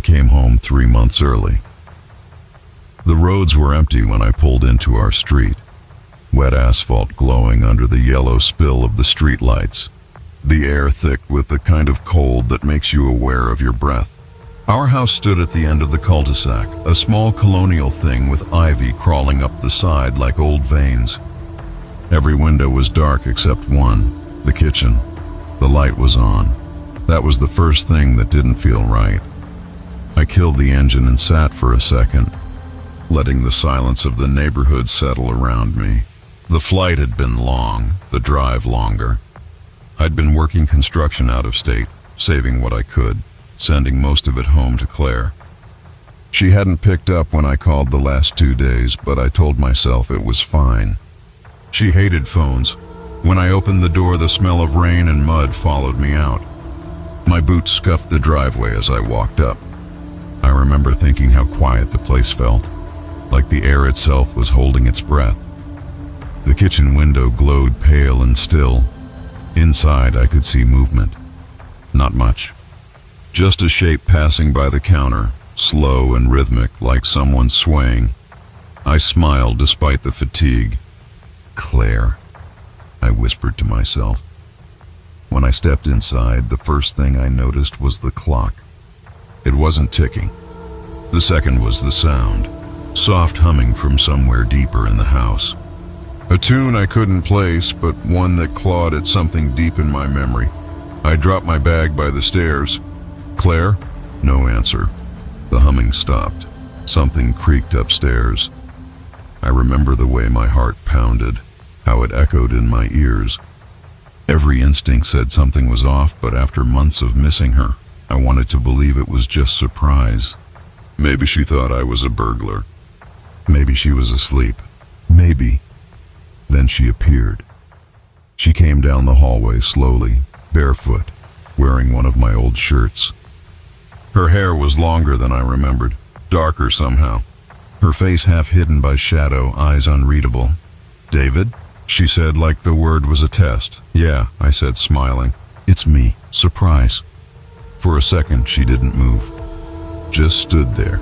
came home 3 months early. The roads were empty when I pulled into our street, wet asphalt glowing under the yellow spill of the streetlights, the air thick with the kind of cold that makes you aware of your breath. Our house stood at the end of the cul-de-sac, a small colonial thing with ivy crawling up the side like old veins. Every window was dark except one, the kitchen. The light was on. That was the first thing that didn't feel right. I killed the engine and sat for a second, letting the silence of the neighborhood settle around me. The flight had been long, the drive longer. I'd been working construction out of state, saving what I could, sending most of it home to Claire. She hadn't picked up when I called the last 2 days, but I told myself it was fine. She hated phones. When I opened the door, the smell of rain and mud followed me out. My boots scuffed the driveway as I walked up. I remember thinking how quiet the place felt, like the air itself was holding its breath. The kitchen window glowed pale and still. Inside, I could see movement. Not much. Just a shape passing by the counter, slow and rhythmic, like someone swaying. I smiled despite the fatigue. Claire, I whispered to myself. When I stepped inside, the first thing I noticed was the clock. It wasn't ticking. The second was the sound, soft humming from somewhere deeper in the house. A tune I couldn't place, but one that clawed at something deep in my memory. I dropped my bag by the stairs. Claire? No answer. The humming stopped. Something creaked upstairs. I remember the way my heart pounded, how it echoed in my ears. Every instinct said something was off, but after months of missing her, I wanted to believe it was just surprise. Maybe she thought I was a burglar. Maybe she was asleep. Maybe. Then she appeared. She came down the hallway slowly, barefoot, wearing one of my old shirts. Her hair was longer than I remembered, darker somehow. Her face half hidden by shadow, eyes unreadable. "David?" she said like the word was a test. "Yeah," I said, smiling. "It's me. Surprise." For a second, she didn't move. Just stood there,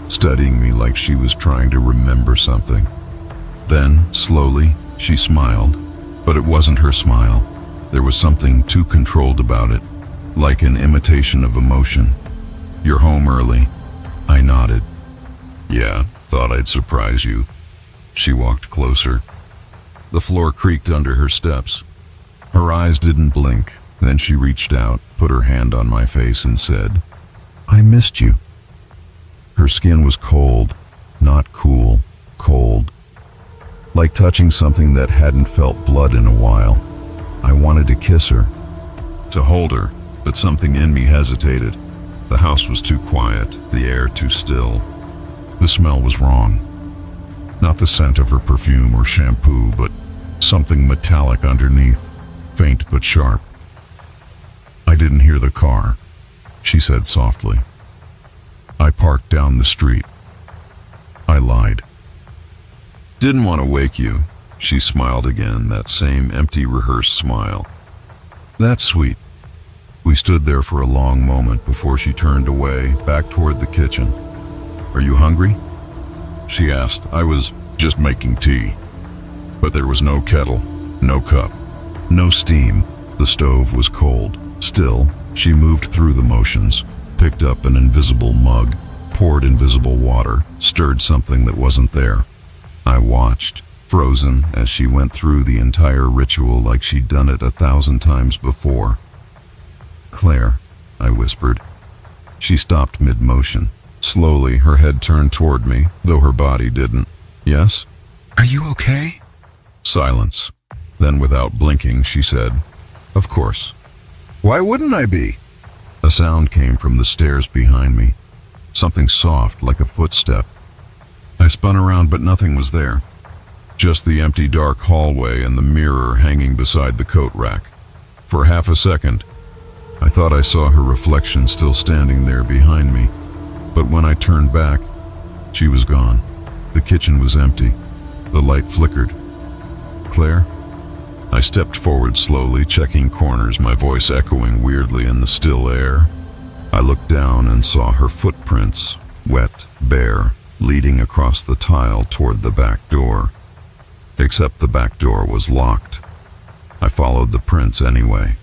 studying me like she was trying to remember something. Then, slowly, she smiled, but it wasn't her smile. There was something too controlled about it, like an imitation of emotion. "You're home early." I nodded. "Yeah, thought I'd surprise you." She walked closer. The floor creaked under her steps. Her eyes didn't blink. Then she reached out, put her hand on my face and said, "I missed you." Her skin was cold, not cool, cold. Like touching something that hadn't felt blood in a while. I wanted to kiss her, to hold her, but something in me hesitated. The house was too quiet, the air too still. The smell was wrong. Not the scent of her perfume or shampoo, but something metallic underneath, faint but sharp. "I didn't hear the car," she said softly. "I parked down the street." I lied. "Didn't want to wake you." She smiled again, that same empty, rehearsed smile. "That's sweet." We stood there for a long moment before she turned away, back toward the kitchen. "Are you hungry?" she asked. I was just making tea. But there was no kettle, no cup, no steam. The stove was cold. Still, she moved through the motions, picked up an invisible mug, poured invisible water, stirred something that wasn't there. I watched, frozen, as she went through the entire ritual like she'd done it 1,000 times before. "Claire," I whispered. She stopped mid-motion. Slowly, her head turned toward me, though her body didn't. "Yes?" "Are you okay?" Silence. Then, without blinking, she said, "Of course." "Why wouldn't I be?" A sound came from the stairs behind me. Something soft, like a footstep. I spun around, but nothing was there. Just the empty, dark hallway and the mirror hanging beside the coat rack. For half a second, I thought I saw her reflection still standing there behind me. But when I turned back, she was gone. The kitchen was empty. The light flickered. "Claire?" I stepped forward slowly, checking corners, my voice echoing weirdly in the still air. I looked down and saw her footprints, wet, bare, leading across the tile toward the back door. Except the back door was locked. I followed the prints anyway.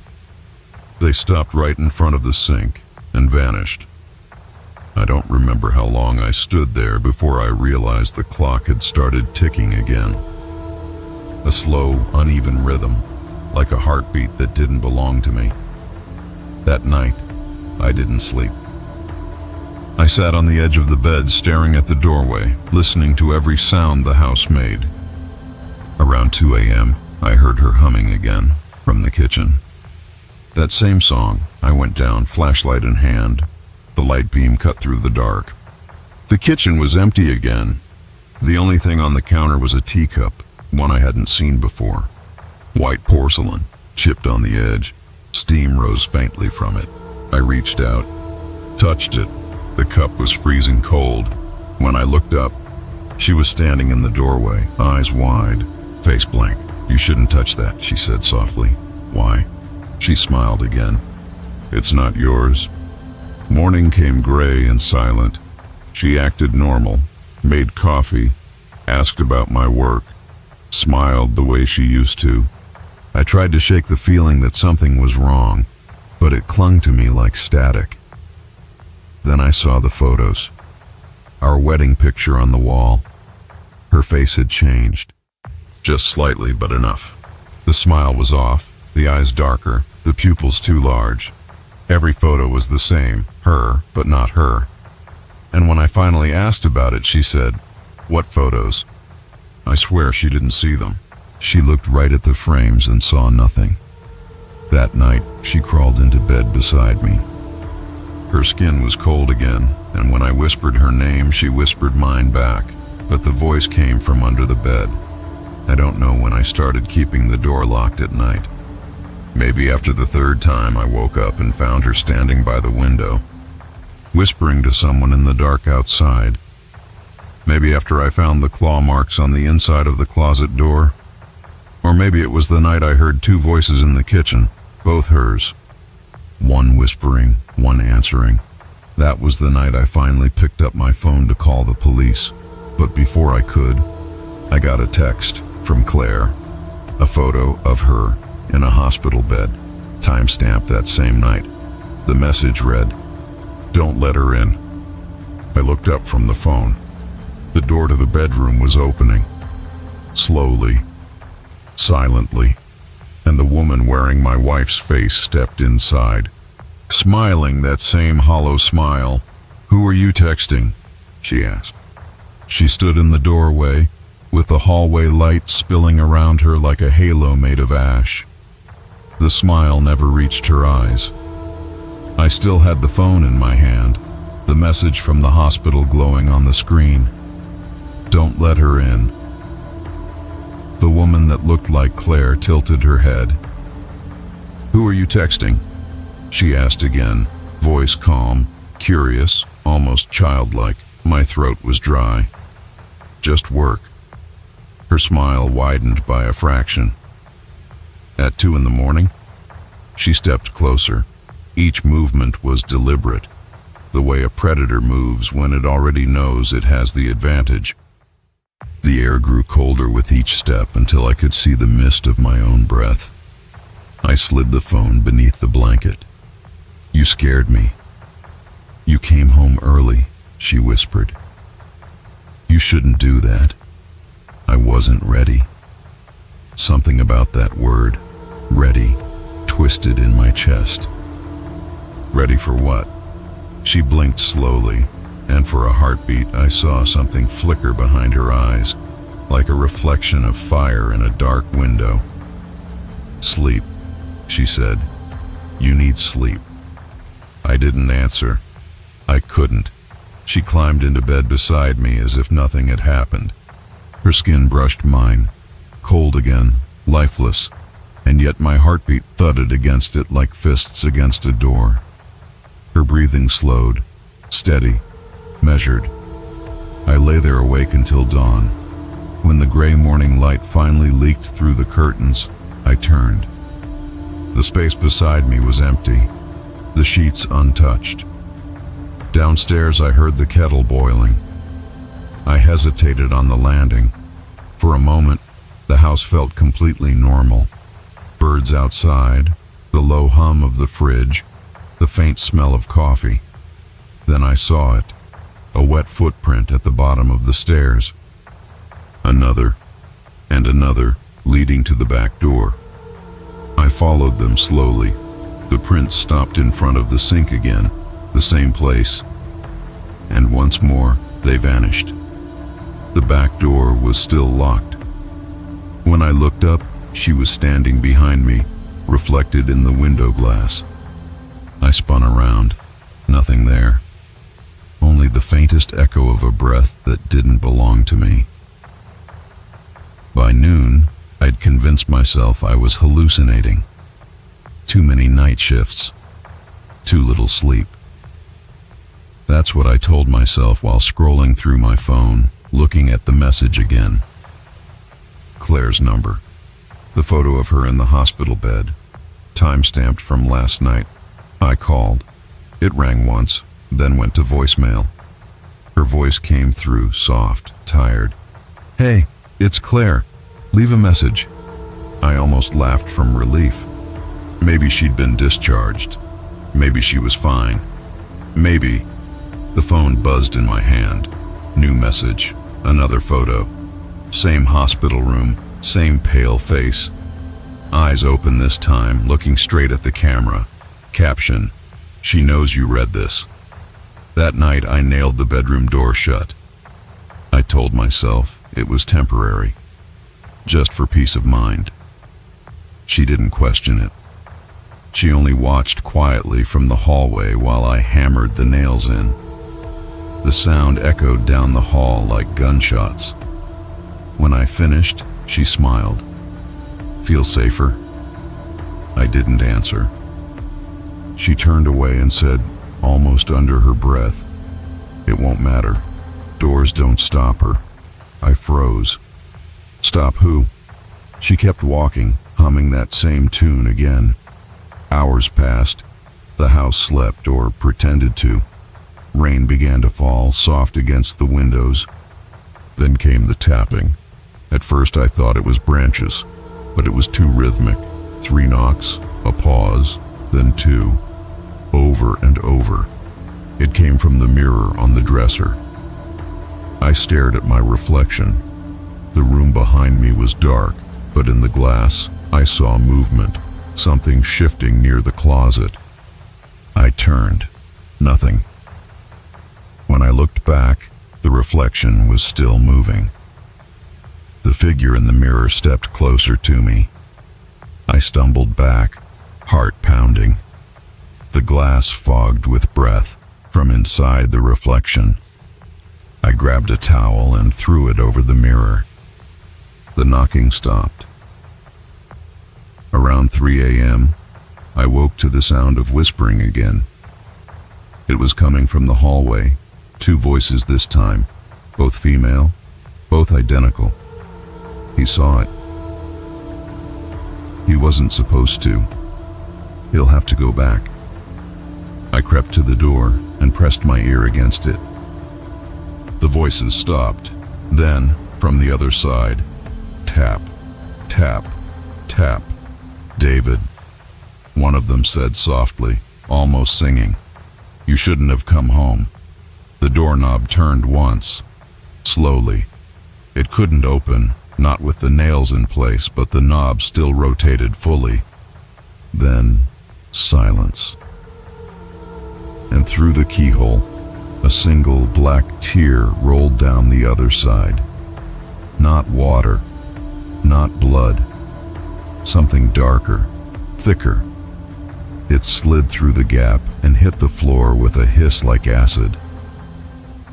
They stopped right in front of the sink and vanished. I don't remember how long I stood there before I realized the clock had started ticking again. A slow, uneven rhythm, like a heartbeat that didn't belong to me. That night, I didn't sleep. I sat on the edge of the bed staring at the doorway, listening to every sound the house made. Around 2 a.m., I heard her humming again from the kitchen. That same song. I went down, flashlight in hand. The light beam cut through the dark. The kitchen was empty again. The only thing on the counter was a teacup, one I hadn't seen before. White porcelain, chipped on the edge. Steam rose faintly from it. I reached out, touched it. The cup was freezing cold. When I looked up, she was standing in the doorway, eyes wide, face blank. "You shouldn't touch that," she said softly. "Why?" She smiled again. "It's not yours." Morning came gray and silent. She acted normal, made coffee, asked about my work, smiled the way she used to. I tried to shake the feeling that something was wrong, but it clung to me like static. Then I saw the photos. Our wedding picture on the wall. Her face had changed. Just slightly, but enough. The smile was off, the eyes darker, the pupils too large. Every photo was the same, her, but not her. And when I finally asked about it, she said, "What photos?" I swear she didn't see them. She looked right at the frames and saw nothing. That night, she crawled into bed beside me. Her skin was cold again, and when I whispered her name, she whispered mine back, but the voice came from under the bed. I don't know when I started keeping the door locked at night. Maybe after the third time I woke up and found her standing by the window, whispering to someone in the dark outside. Maybe after I found the claw marks on the inside of the closet door. Or maybe it was the night I heard two voices in the kitchen, both hers. One whispering, one answering. That was the night I finally picked up my phone to call the police. But before I could, I got a text from Claire, a photo of her in a hospital bed, time-stamped that same night. The message read, "Don't let her in." I looked up from the phone. The door to the bedroom was opening. Slowly, silently, and the woman wearing my wife's face stepped inside, smiling that same hollow smile. "Who are you texting?" she asked. She stood in the doorway, with the hallway light spilling around her like a halo made of ash. The smile never reached her eyes. I still had the phone in my hand, the message from the hospital glowing on the screen. "Don't let her in." The woman that looked like Claire tilted her head. "Who are you texting?" she asked again, voice calm, curious, almost childlike. My throat was dry. "Just work." Her smile widened by a fraction. At 2 a.m, she stepped closer. Each movement was deliberate, the way a predator moves when it already knows it has the advantage. The air grew colder with each step until I could see the mist of my own breath. I slid the phone beneath the blanket. "You scared me. You came home early," she whispered. "You shouldn't do that." I wasn't ready. Something about that word, ready, twisted in my chest. Ready for what? She blinked slowly, and for a heartbeat I saw something flicker behind her eyes, like a reflection of fire in a dark window. "Sleep," she said. "You need sleep." I didn't answer. I couldn't. She climbed into bed beside me as if nothing had happened. Her skin brushed mine, cold again, lifeless, and yet my heartbeat thudded against it like fists against a door. Her breathing slowed, steady, measured. I lay there awake until dawn. When the gray morning light finally leaked through the curtains, I turned. The space beside me was empty, the sheets untouched, Downstairs, I heard the kettle boiling. I hesitated on the landing. For a moment, the house felt completely normal. Birds outside, the low hum of the fridge, the faint smell of coffee. Then I saw it, a wet footprint at the bottom of the stairs. Another, and another, leading to the back door. I followed them slowly. The prints stopped in front of the sink again, the same place. And once more, they vanished. The back door was still locked. When I looked up, she was standing behind me, reflected in the window glass. I spun around. Nothing there. Only the faintest echo of a breath that didn't belong to me. By noon, I'd convinced myself I was hallucinating. Too many night shifts. Too little sleep. That's what I told myself while scrolling through my phone, looking at the message again. Claire's number. The photo of her in the hospital bed. Time-stamped from last night. I called. It rang once, then went to voicemail. Her voice came through, soft, tired. "Hey, it's Claire. Leave a message." I almost laughed from relief. Maybe she'd been discharged. Maybe she was fine. Maybe. The phone buzzed in my hand. New message. Another photo. Same hospital room. Same pale face. Eyes open this time, looking straight at the camera. Caption: "She knows you read this." That night I nailed the bedroom door shut. I told myself it was temporary. Just for peace of mind. She didn't question it. She only watched quietly from the hallway while I hammered the nails in. The sound echoed down the hall like gunshots. When I finished, she smiled. "Feel safer?" I didn't answer. She turned away and said, almost under her breath, "It won't matter. Doors don't stop her." I froze. Stop who? She kept walking, humming that same tune again. Hours passed. The house slept, or pretended to. Rain began to fall, soft against the windows. Then came the tapping. At first I thought it was branches, but it was too rhythmic. 3 knocks, a pause, then 2. Over and over. It came from the mirror on the dresser. I stared at my reflection. The room behind me was dark, but in the glass, I saw movement, something shifting near the closet. I turned. Nothing. When I looked back, the reflection was still moving. The figure in the mirror stepped closer to me. I stumbled back, heart pounding. The glass fogged with breath from inside the reflection. I grabbed a towel and threw it over the mirror. The knocking stopped. Around 3 a.m., I woke to the sound of whispering again. It was coming from the hallway, 2 voices this time, both female, both identical. He saw it. He wasn't supposed to. He'll have to go back. I crept to the door and pressed my ear against it. The voices stopped. Then, from the other side, tap, tap, tap. "David," one of them said softly, almost singing. "You shouldn't have come home." The doorknob turned once, slowly. It couldn't open, not with the nails in place, but the knob still rotated fully. Then, silence. And through the keyhole, a single black tear rolled down the other side. Not water, not blood. Something darker, thicker. It slid through the gap and hit the floor with a hiss like acid.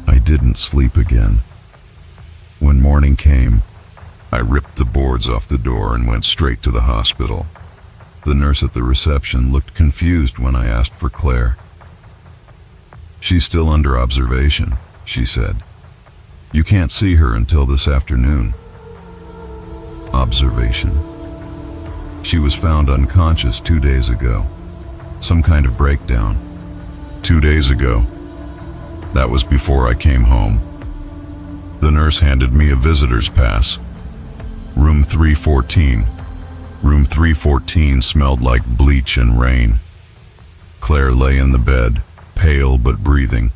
I didn't sleep again. When morning came, I ripped the boards off the door and went straight to the hospital. The nurse at the reception looked confused when I asked for Claire. "She's still under observation," she said. "You can't see her until this afternoon." Observation. She was found unconscious 2 days ago. Some kind of breakdown. 2 days ago. That was before I came home. The nurse handed me a visitor's pass. Room 314. Room 314 smelled like bleach and rain. Claire lay in the bed, pale but breathing,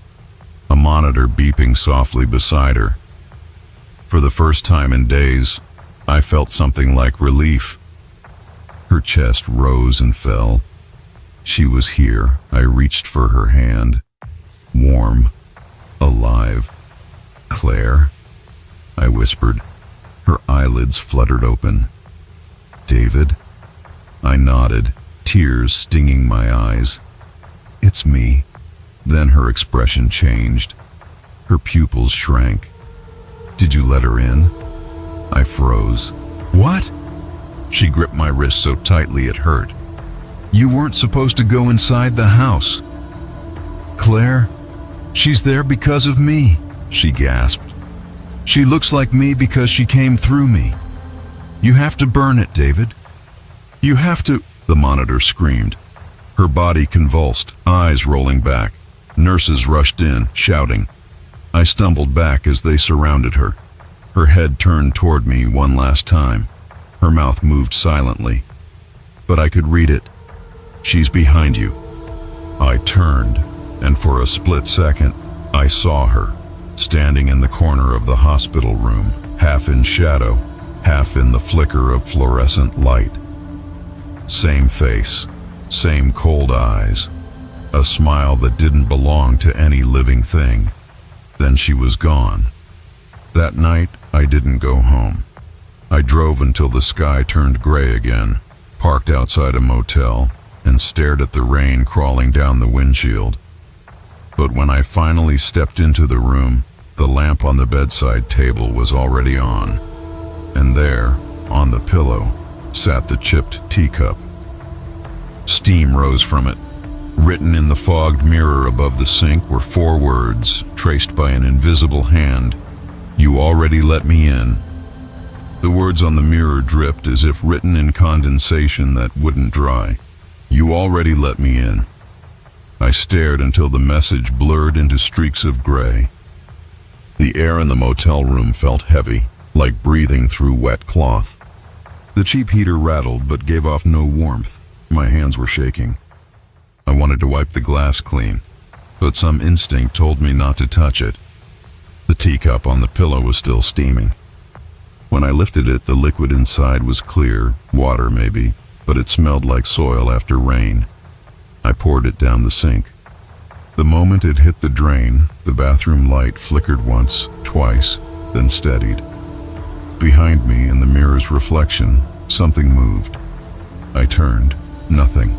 a monitor beeping softly beside her. For the first time in days, I felt something like relief. Her chest rose and fell. She was here. I reached for her hand. Warm, alive. "Claire?" I whispered. Her eyelids fluttered open. "David?" I nodded, tears stinging my eyes. "It's me." Then her expression changed. Her pupils shrank. "Did you let her in?" I froze. "What?" She gripped my wrist so tightly it hurt. "You weren't supposed to go inside the house." "Claire, she's there because of me," she gasped. "She looks like me because she came through me. You have to burn it, David. You have to—" The monitor screamed. Her body convulsed, eyes rolling back. Nurses rushed in, shouting. I stumbled back as they surrounded her. Her head turned toward me one last time. Her mouth moved silently. But I could read it. "She's behind you." I turned, and for a split second, I saw her, standing in the corner of the hospital room, half in shadow, half in the flicker of fluorescent light. Same face, same cold eyes, a smile that didn't belong to any living thing. Then she was gone. That night, I didn't go home. I drove until the sky turned gray again, parked outside a motel, and stared at the rain crawling down the windshield. But when I finally stepped into the room, the lamp on the bedside table was already on. And there, on the pillow, sat the chipped teacup. Steam rose from it. Written in the fogged mirror above the sink were 4 words, traced by an invisible hand. "You already let me in." The words on the mirror dripped as if written in condensation that wouldn't dry. "You already let me in." I stared until the message blurred into streaks of gray. The air in the motel room felt heavy, like breathing through wet cloth. The cheap heater rattled but gave off no warmth. My hands were shaking. I wanted to wipe the glass clean, but some instinct told me not to touch it. The teacup on the pillow was still steaming. When I lifted it, the liquid inside was clear, water maybe, but it smelled like soil after rain. I poured it down the sink. The moment it hit the drain, the bathroom light flickered once, twice, then steadied. Behind me, in the mirror's reflection, something moved. I turned. Nothing.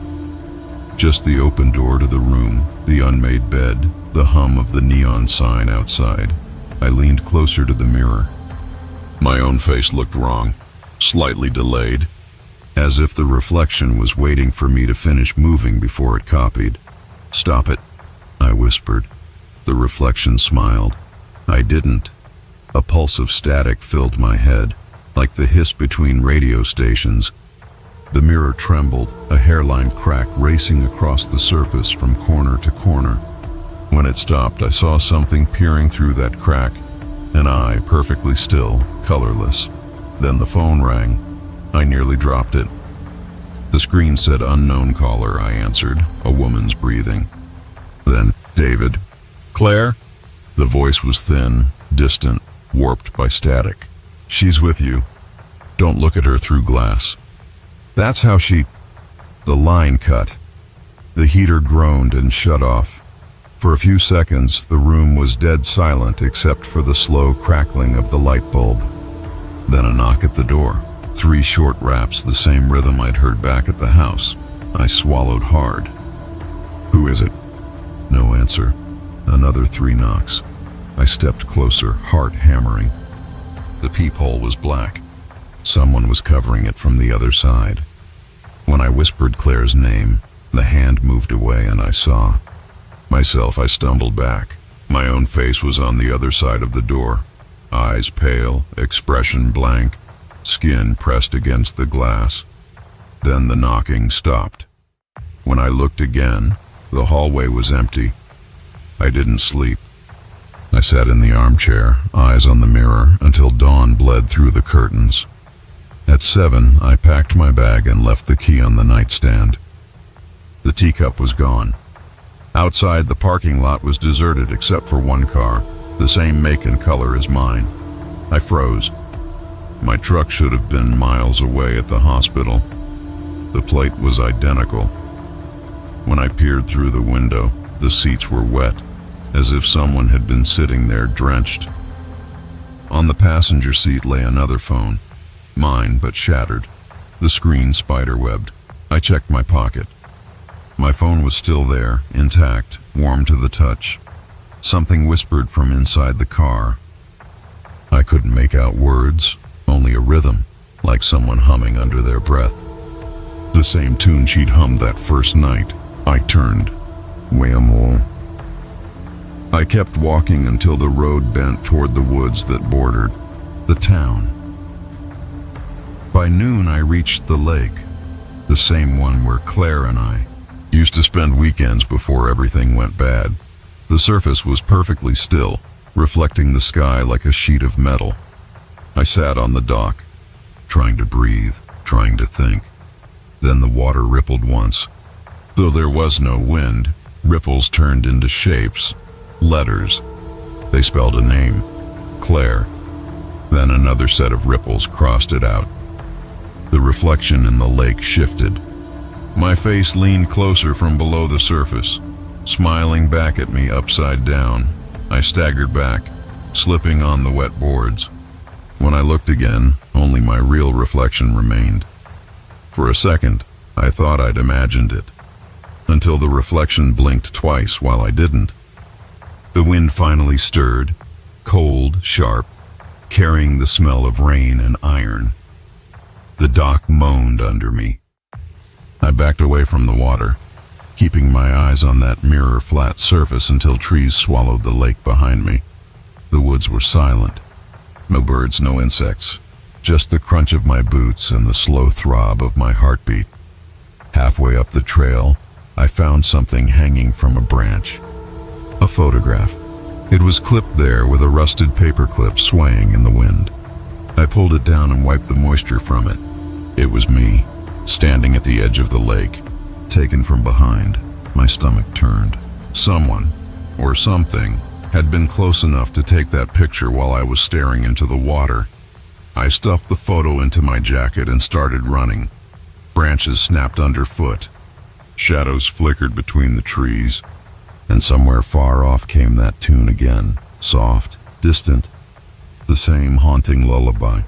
Just the open door to the room, the unmade bed, the hum of the neon sign outside. I leaned closer to the mirror. My own face looked wrong, slightly delayed, as if the reflection was waiting for me to finish moving before it copied. "Stop it," I whispered. The reflection smiled. I didn't. A pulse of static filled my head, like the hiss between radio stations. The mirror trembled, a hairline crack racing across the surface from corner to corner. When it stopped, I saw something peering through that crack, an eye perfectly still, colorless. Then the phone rang. I nearly dropped it. The screen said unknown caller, I answered, a woman's breathing. Then, "David." "Claire?" The voice was thin, distant, warped by static. "She's with you. Don't look at her through glass." That's how she... The line cut. The heater groaned and shut off. For a few seconds, the room was dead silent except for the slow crackling of the light bulb. Then a knock at the door. 3 short raps, the same rhythm I'd heard back at the house. I swallowed hard. "Who is it?" No answer. Another 3 knocks. I stepped closer, heart hammering. The peephole was black. Someone was covering it from the other side. When I whispered Claire's name, the hand moved away and I saw myself. I stumbled back. My own face was on the other side of the door. Eyes pale, expression blank, skin pressed against the glass. Then the knocking stopped. When I looked again, the hallway was empty. I didn't sleep. I sat in the armchair, eyes on the mirror, until dawn bled through the curtains. At 7, I packed my bag and left the key on the nightstand. The teacup was gone. Outside, the parking lot was deserted except for one car, the same make and color as mine. I froze. My truck should have been miles away at the hospital. The plate was identical. When I peered through the window, the seats were wet, as if someone had been sitting there drenched. On the passenger seat lay another phone, mine but shattered, the screen spiderwebbed. I checked my pocket. My phone was still there, intact, warm to the touch. Something whispered from inside the car. I couldn't make out words, only a rhythm, like someone humming under their breath. The same tune she'd hummed that first night. I turned. Whammo. I kept walking until the road bent toward the woods that bordered the town. By noon I reached the lake, the same one where Claire and I used to spend weekends before everything went bad. The surface was perfectly still, reflecting the sky like a sheet of metal. I sat on the dock, trying to breathe, trying to think. Then the water rippled once. Though there was no wind, ripples turned into shapes, letters. They spelled a name, Claire. Then another set of ripples crossed it out. The reflection in the lake shifted. My face leaned closer from below the surface, smiling back at me upside down. I staggered back, slipping on the wet boards. When I looked again, only my real reflection remained. For a second, I thought I'd imagined it, until the reflection blinked twice while I didn't. The wind finally stirred, cold, sharp, carrying the smell of rain and iron. The dock moaned under me. I backed away from the water, keeping my eyes on that mirror flat surface until trees swallowed the lake behind me. The woods were silent. No birds, no insects, just the crunch of my boots and the slow throb of my heartbeat. Halfway up the trail, I found something hanging from a branch. A photograph. It was clipped there with a rusted paperclip swaying in the wind. I pulled it down and wiped the moisture from it. It was me, standing at the edge of the lake, taken from behind. My stomach turned. Someone, or something, had been close enough to take that picture while I was staring into the water. I stuffed the photo into my jacket and started running. Branches snapped underfoot. Shadows flickered between the trees. And somewhere far off came that tune again, soft, distant, the same haunting lullaby.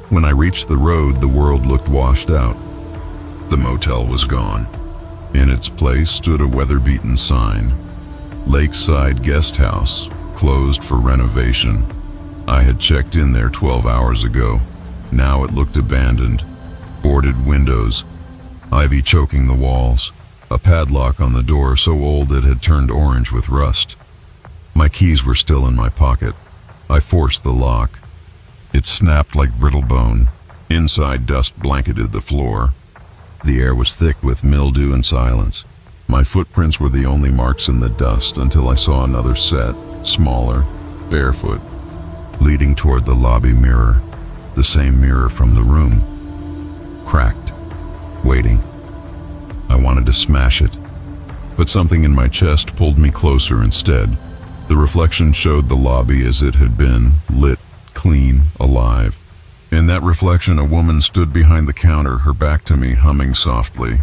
When I reached the road, the world looked washed out. The motel was gone. In its place stood a weather-beaten sign, Lakeside Guest House, closed for renovation. I had checked in there 12 hours ago. Now it looked abandoned. Boarded windows, ivy choking the walls, a padlock on the door so old it had turned orange with rust. My keys were still in my pocket. I forced the lock. It snapped like brittle bone. Inside, dust blanketed the floor. The air was thick with mildew and silence. My footprints were the only marks in the dust until I saw another set, smaller, barefoot, leading toward the lobby mirror, the same mirror from the room. Cracked, waiting. I wanted to smash it, but something in my chest pulled me closer instead. The reflection showed the lobby as it had been, lit, clean, alive. In that reflection, a woman stood behind the counter, her back to me, humming softly.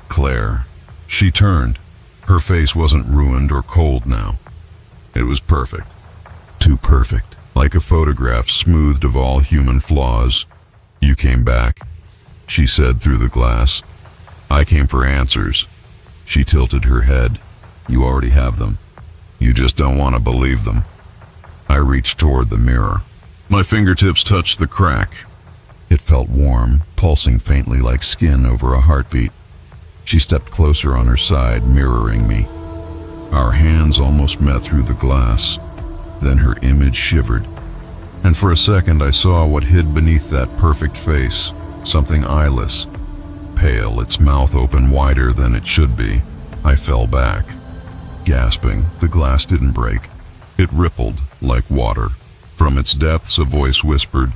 Claire. She turned. Her face wasn't ruined or cold now. It was perfect. Too perfect. Like a photograph smoothed of all human flaws. You came back, she said through the glass. I came for answers. She tilted her head. You already have them. You just don't want to believe them. I reached toward the mirror. My fingertips touched the crack. It felt warm, pulsing faintly like skin over a heartbeat. She stepped closer on her side, mirroring me. Our hands almost met through the glass. Then her image shivered. And for a second I saw what hid beneath that perfect face. Something eyeless. Pale, its mouth open wider than it should be. I fell back. Gasping, the glass didn't break. It rippled like water. From its depths, a voice whispered,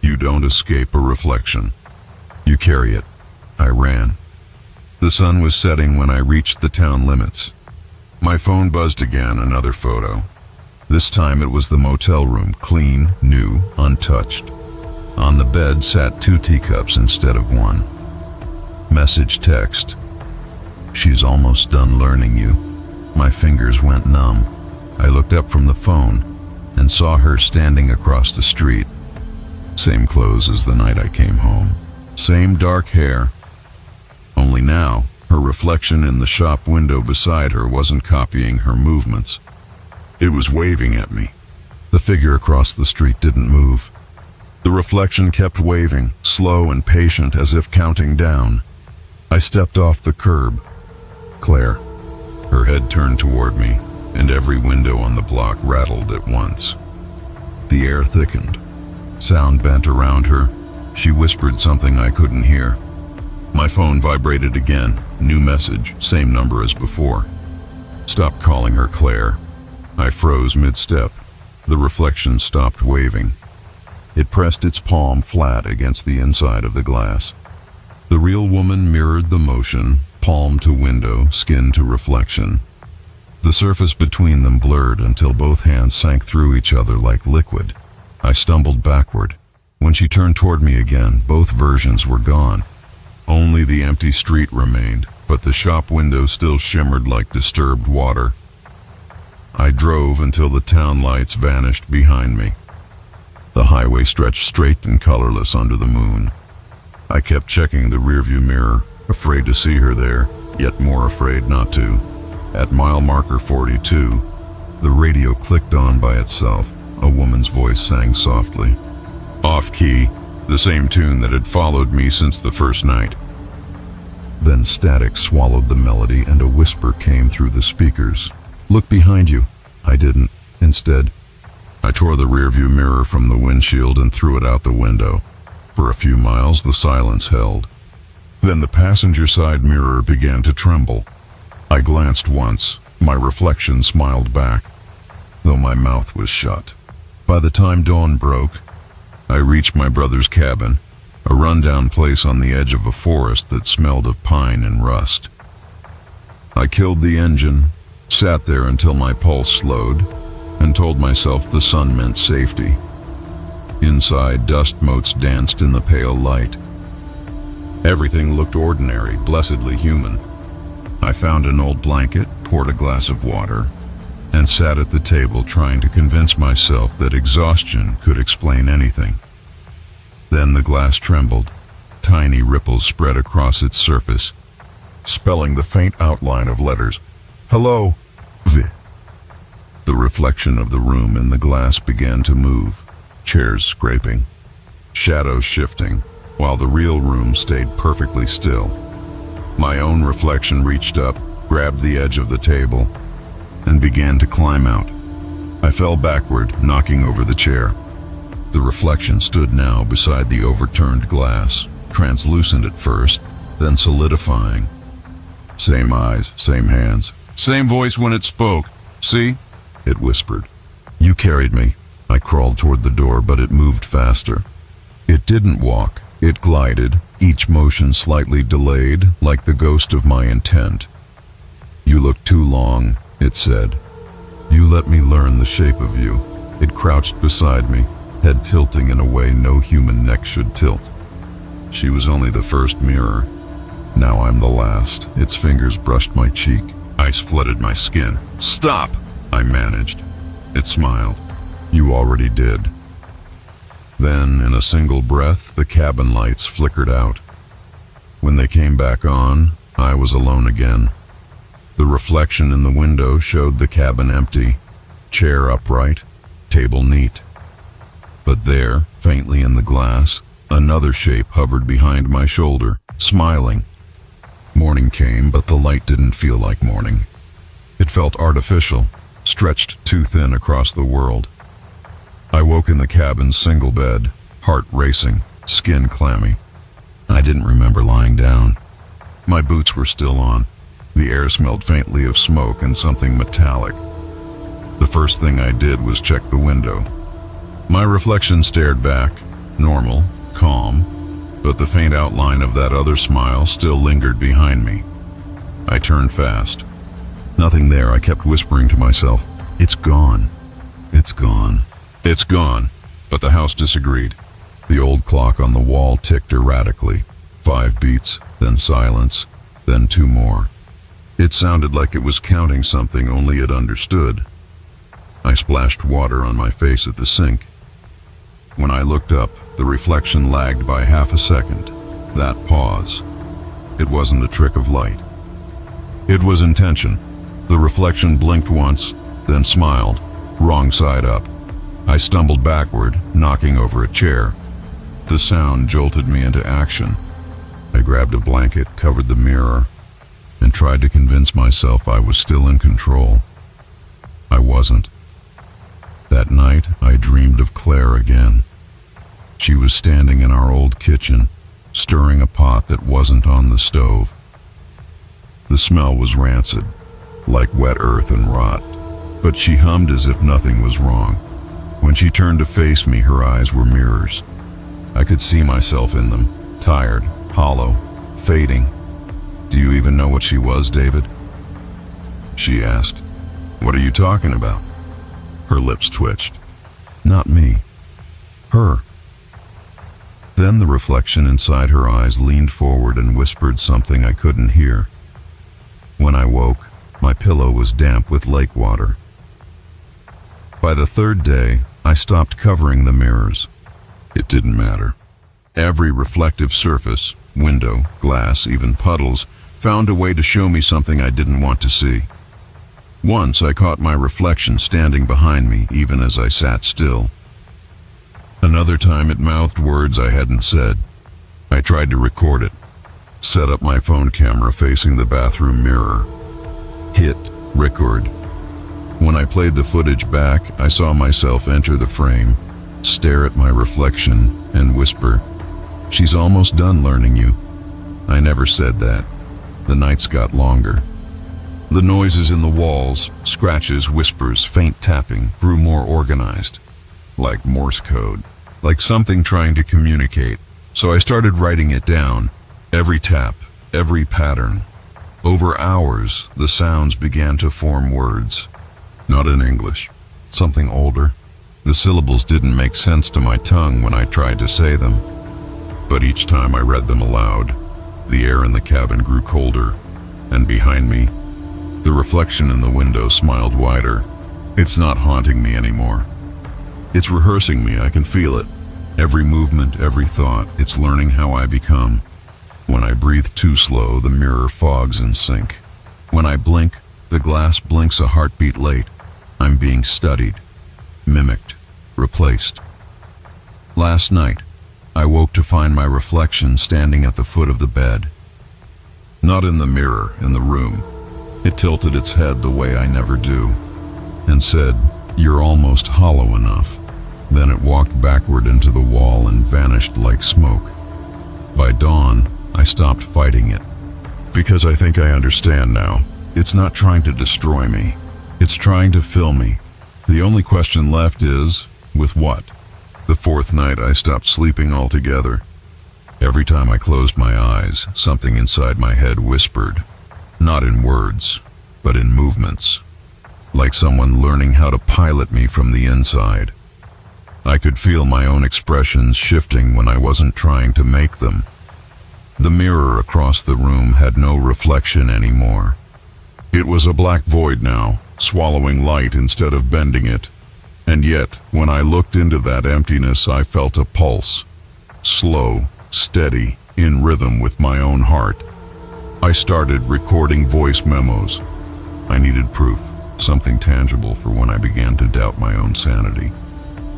"You don't escape a reflection. You carry it." I ran. The sun was setting when I reached the town limits. My phone buzzed again, another photo. This time it was the motel room, clean, new, untouched. On the bed sat 2 teacups instead of 1. Message text. "She's almost done learning you." My fingers went numb. I looked up from the phone and saw her standing across the street. Same clothes as the night I came home. Same dark hair. Only now, her reflection in the shop window beside her wasn't copying her movements. It was waving at me. The figure across the street didn't move. The reflection kept waving, slow and patient, as if counting down. I stepped off the curb. Claire. Her head turned toward me, and every window on the block rattled at once. The air thickened. Sound bent around her. She whispered something I couldn't hear. My phone vibrated again. New message, same number as before. "Stop calling her Claire." I froze mid-step. The reflection stopped waving. It pressed its palm flat against the inside of the glass. The real woman mirrored the motion, palm to window, skin to reflection. The surface between them blurred until both hands sank through each other like liquid. I stumbled backward. When she turned toward me again, both versions were gone. Only the empty street remained, but the shop window still shimmered like disturbed water. I drove until the town lights vanished behind me. The highway stretched straight and colorless under the moon. I kept checking the rearview mirror, afraid to see her there, yet more afraid not to. At mile marker 42, the radio clicked on by itself. A woman's voice sang softly. Off key, the same tune that had followed me since the first night. Then static swallowed the melody and a whisper came through the speakers. "Look behind you." I didn't. Instead, I tore the rearview mirror from the windshield and threw it out the window. For a few miles, the silence held. Then the passenger side mirror began to tremble. I glanced once. My reflection smiled back, though my mouth was shut. By the time dawn broke, I reached my brother's cabin, a rundown place on the edge of a forest that smelled of pine and rust. I killed the engine, sat there until my pulse slowed, and told myself the sun meant safety. Inside, dust motes danced in the pale light. Everything looked ordinary, blessedly human. I found an old blanket, poured a glass of water, and sat at the table trying to convince myself that exhaustion could explain anything. Then the glass trembled. Tiny ripples spread across its surface, spelling the faint outline of letters. "Hello, V." The reflection of the room in the glass began to move, chairs scraping, shadows shifting, while the real room stayed perfectly still. My own reflection reached up, grabbed the edge of the table, and began to climb out. I fell backward, knocking over the chair. The reflection stood now beside the overturned glass, translucent at first, then solidifying. Same eyes, same hands, same voice when it spoke. "See?" it whispered. "You carried me." I crawled toward the door, but it moved faster. It didn't walk, it glided, each motion slightly delayed, like the ghost of my intent. "You look too long," it said. "You let me learn the shape of you." It crouched beside me, head tilting in a way no human neck should tilt. She was only the first mirror. Now I'm the last. Its fingers brushed my cheek. Ice flooded my skin. "Stop!" I managed. It smiled. "You already did." Then, in a single breath, the cabin lights flickered out. When they came back on, I was alone again. The reflection in the window showed the cabin empty, chair upright, table neat. But there, faintly in the glass, another shape hovered behind my shoulder, smiling. Morning came, but the light didn't feel like morning. It felt artificial, stretched too thin across the world. I woke in the cabin's single bed, heart racing, skin clammy. I didn't remember lying down. My boots were still on. The air smelled faintly of smoke and something metallic. The first thing I did was check the window. My reflection stared back, normal, calm, but the faint outline of that other smile still lingered behind me. I turned fast. Nothing there, I kept whispering to myself. It's gone. It's gone. It's gone. But the house disagreed. The old clock on the wall ticked erratically. 5 beats, then silence, then 2 more. It sounded like it was counting something only it understood. I splashed water on my face at the sink. When I looked up, the reflection lagged by half a second. That pause. It wasn't a trick of light. It was intention. The reflection blinked once, then smiled, wrong side up. I stumbled backward, knocking over a chair. The sound jolted me into action. I grabbed a blanket, covered the mirror, and tried to convince myself I was still in control. I wasn't. That night, I dreamed of Claire again. She was standing in our old kitchen, stirring a pot that wasn't on the stove. The smell was rancid, like wet earth and rot, but she hummed as if nothing was wrong. When she turned to face me, her eyes were mirrors. I could see myself in them, tired, hollow, fading. "Do you even know what she was, David?" she asked. "What are you talking about?" Her lips twitched. "Not me. Her." Then the reflection inside her eyes leaned forward and whispered something I couldn't hear. When I woke, my pillow was damp with lake water. By the 3rd day, I stopped covering the mirrors. It didn't matter. Every reflective surface, window, glass, even puddles, found a way to show me something I didn't want to see. Once I caught my reflection standing behind me even as I sat still. Another time it mouthed words I hadn't said. I tried to record it. Set up my phone camera facing the bathroom mirror. Hit record. When I played the footage back, I saw myself enter the frame, stare at my reflection, and whisper, "She's almost done learning you." I never said that. The nights got longer. The noises in the walls, scratches, whispers, faint tapping, grew more organized. Like Morse code. Like something trying to communicate. So I started writing it down. Every tap, every pattern. Over hours, the sounds began to form words. Not in English. Something older. The syllables didn't make sense to my tongue when I tried to say them. But each time I read them aloud, the air in the cabin grew colder, and behind me, the reflection in the window smiled wider. It's not haunting me anymore. It's rehearsing me, I can feel it. Every movement, every thought, it's learning how I become. When I breathe too slow, the mirror fogs in sync. When I blink, the glass blinks a heartbeat late. I'm being studied, mimicked, replaced. Last night, I woke to find my reflection standing at the foot of the bed. Not in the mirror, in the room. It tilted its head the way I never do, and said, "You're almost hollow enough." Then it walked backward into the wall and vanished like smoke. By dawn, I stopped fighting it. Because I think I understand now. It's not trying to destroy me. It's trying to fill me. The only question left is, with what? The 4th night, I stopped sleeping altogether. Every time I closed my eyes, something inside my head whispered. Not in words, but in movements. Like someone learning how to pilot me from the inside. I could feel my own expressions shifting when I wasn't trying to make them. The mirror across the room had no reflection anymore. It was a black void now, swallowing light instead of bending it. And yet, when I looked into that emptiness, I felt a pulse. Slow, steady, in rhythm with my own heart. I started recording voice memos. I needed proof, something tangible for when I began to doubt my own sanity.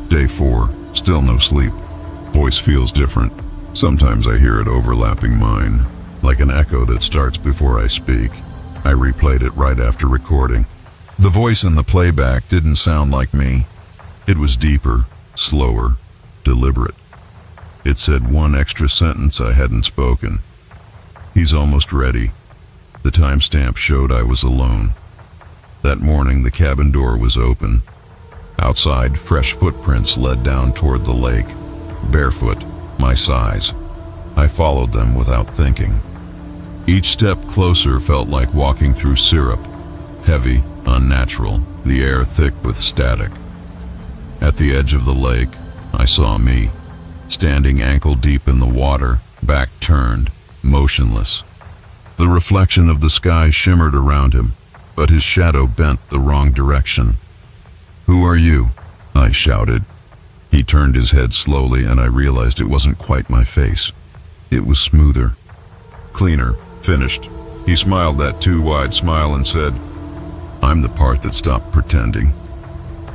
Day 4, still no sleep. Voice feels different. Sometimes I hear it overlapping mine, like an echo that starts before I speak. I replayed it right after recording. The voice in the playback didn't sound like me. It was deeper, slower, deliberate. It said one extra sentence I hadn't spoken. "He's almost ready." The timestamp showed I was alone. That morning, the cabin door was open. Outside, fresh footprints led down toward the lake, barefoot, my size. I followed them without thinking. Each step closer felt like walking through syrup, heavy, unnatural, the air thick with static. At the edge of the lake, I saw me, standing ankle deep in the water, back turned, motionless. The reflection of the sky shimmered around him, but his shadow bent the wrong direction. "Who are you?" I shouted. He turned his head slowly, and I realized it wasn't quite my face. It was smoother, cleaner, finished. He smiled that too wide smile and said, "I'm the part that stopped pretending."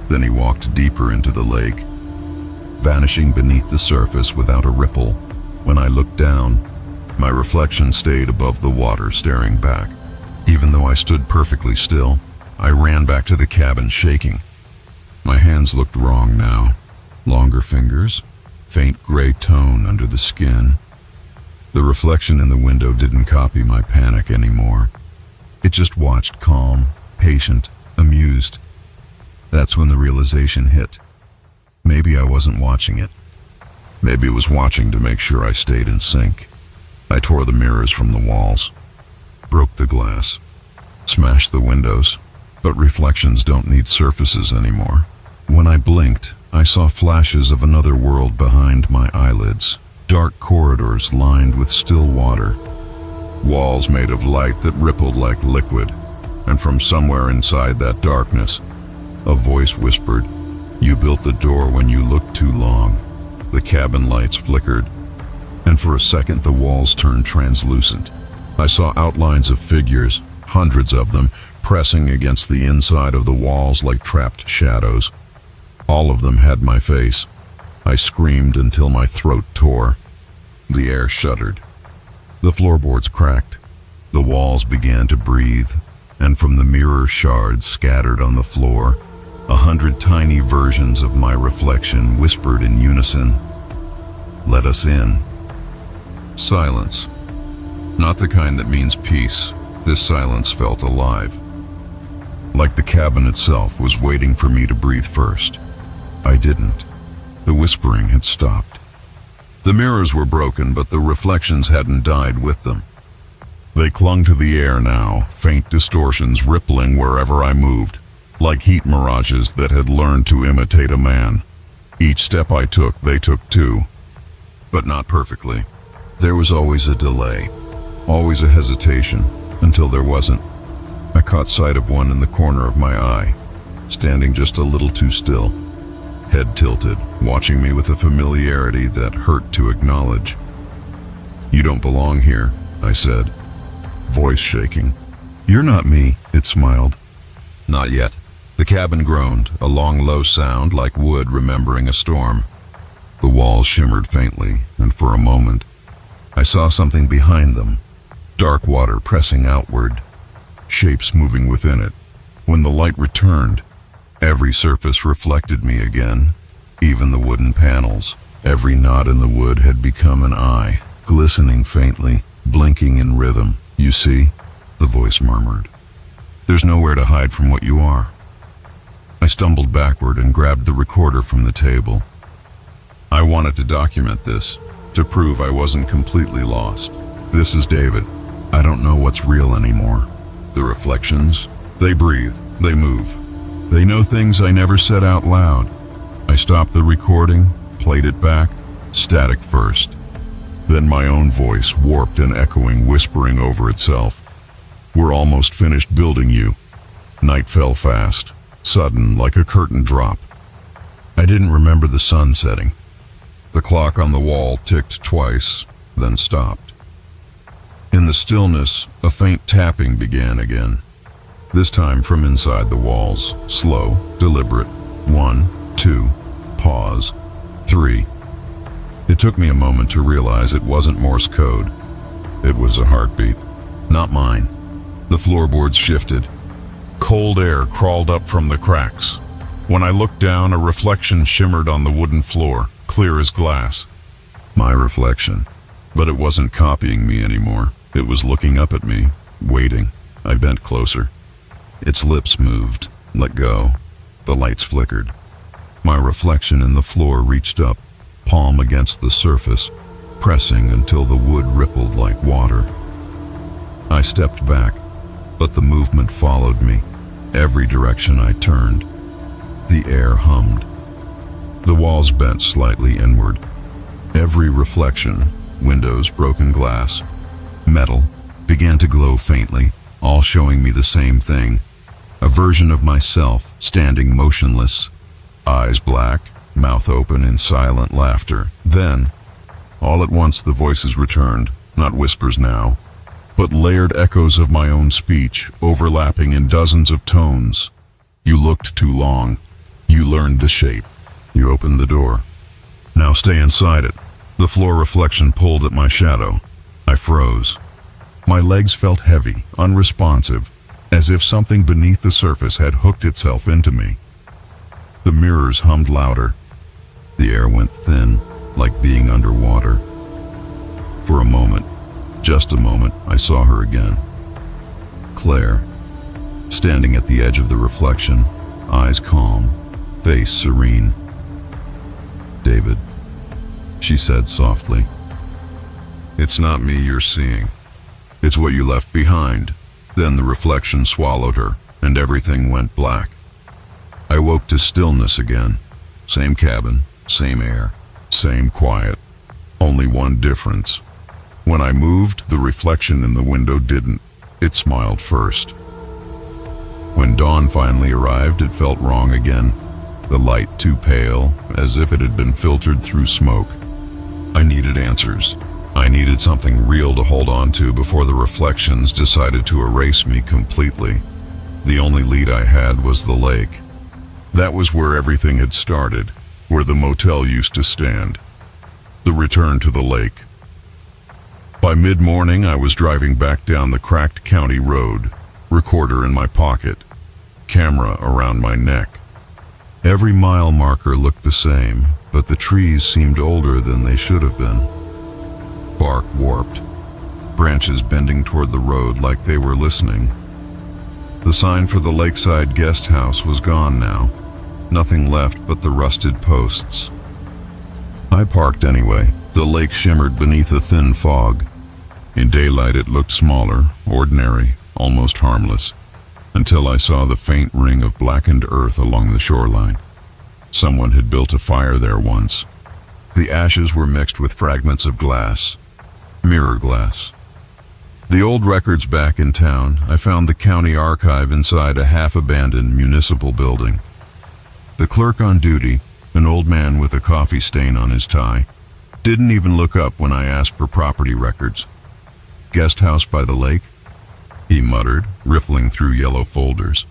Then he walked deeper into the lake, vanishing beneath the surface without a ripple. When I looked down, my reflection stayed above the water, staring back. Even though I stood perfectly still, I ran back to the cabin, shaking. My hands looked wrong now. Longer fingers, faint gray tone under the skin. The reflection in the window didn't copy my panic anymore. It just watched, calm, patient, amused. That's when the realization hit. Maybe I wasn't watching it. Maybe it was watching to make sure I stayed in sync. I tore the mirrors from the walls, broke the glass, smashed the windows, but reflections don't need surfaces anymore. When I blinked, I saw flashes of another world behind my eyelids. Dark corridors lined with still water. Walls made of light that rippled like liquid. And from somewhere inside that darkness, a voice whispered, "You built the door when you looked too long." The cabin lights flickered, and for a second the walls turned translucent. I saw outlines of figures, hundreds of them, pressing against the inside of the walls like trapped shadows. All of them had my face. I screamed until my throat tore. The air shuddered. The floorboards cracked. The walls began to breathe, and from the mirror shards scattered on the floor, 100 tiny versions of my reflection whispered in unison, "Let us in." Silence. Not the kind that means peace. This silence felt alive. Like the cabin itself was waiting for me to breathe first. I didn't. The whispering had stopped. The mirrors were broken, but the reflections hadn't died with them. They clung to the air now, faint distortions rippling wherever I moved, like heat mirages that had learned to imitate a man. Each step I took, they took too, but not perfectly. There was always a delay, always a hesitation, until there wasn't. I caught sight of one in the corner of my eye, standing just a little too still, head tilted, watching me with a familiarity that hurt to acknowledge. "You don't belong here," I said, voice shaking. "You're not me," it smiled. "Not yet." The cabin groaned, a long, low sound like wood remembering a storm. The walls shimmered faintly, and for a moment, I saw something behind them, dark water pressing outward, shapes moving within it. When the light returned, every surface reflected me again, even the wooden panels. Every knot in the wood had become an eye, glistening faintly, blinking in rhythm. "You see," the voice murmured, "there's nowhere to hide from what you are." I stumbled backward and grabbed the recorder from the table. I wanted to document this, to prove I wasn't completely lost. "This is David. I don't know what's real anymore. The reflections, they breathe, they move. They know things I never said out loud." I stopped the recording, played it back, static first. Then my own voice, warped and echoing, whispering over itself. "We're almost finished building you." Night fell fast, sudden, like a curtain drop. I didn't remember the sun setting. The clock on the wall ticked twice, then stopped. In the stillness, a faint tapping began again. This time from inside the walls, slow, deliberate. 1, 2, pause, 3. It took me a moment to realize it wasn't Morse code. It was a heartbeat. Not mine. The floorboards shifted. Cold air crawled up from the cracks. When I looked down, a reflection shimmered on the wooden floor, clear as glass. My reflection. But it wasn't copying me anymore. It was looking up at me, waiting. I bent closer. Its lips moved, let go. The lights flickered. My reflection in the floor reached up, palm against the surface, pressing until the wood rippled like water. I stepped back, but the movement followed me. Every direction I turned, the air hummed. The walls bent slightly inward. Every reflection, windows, broken glass, metal, began to glow faintly, all showing me the same thing. A version of myself, standing motionless, eyes black, mouth open in silent laughter. Then, all at once the voices returned, not whispers now, but layered echoes of my own speech, overlapping in dozens of tones. You looked too long. You learned the shape. You opened the door. Now stay inside it. The floor reflection pulled at my shadow. I froze. My legs felt heavy, unresponsive, as if something beneath the surface had hooked itself into me. The mirrors hummed louder. The air went thin, like being underwater. For a moment, just a moment, I saw her again. Claire, standing at the edge of the reflection, eyes calm, face serene. David, she said softly. It's not me you're seeing. It's what you left behind. Then the reflection swallowed her, and everything went black. I woke to stillness again. Same cabin, same air, same quiet. Only one difference. When I moved, the reflection in the window didn't. It smiled first. When dawn finally arrived, it felt wrong again. The light too pale, as if it had been filtered through smoke. I needed answers. I needed something real to hold on to before the reflections decided to erase me completely. The only lead I had was the lake. That was where everything had started, where the motel used to stand. The return to the lake. By mid-morning, I was driving back down the cracked county road, recorder in my pocket, camera around my neck. Every mile marker looked the same, but the trees seemed older than they should have been. Bark warped, branches bending toward the road like they were listening. The sign for the lakeside guest house was gone now, nothing left but the rusted posts. I parked anyway. The lake shimmered beneath a thin fog. In daylight it looked smaller, ordinary, almost harmless, until I saw the faint ring of blackened earth along the shoreline. Someone had built a fire there once. The ashes were mixed with fragments of glass, mirror glass. The old records back in town, I found the county archive inside a half-abandoned municipal building. The clerk on duty, an old man with a coffee stain on his tie, didn't even look up when I asked for property records. Guest house by the lake? He muttered, riffling through yellow folders.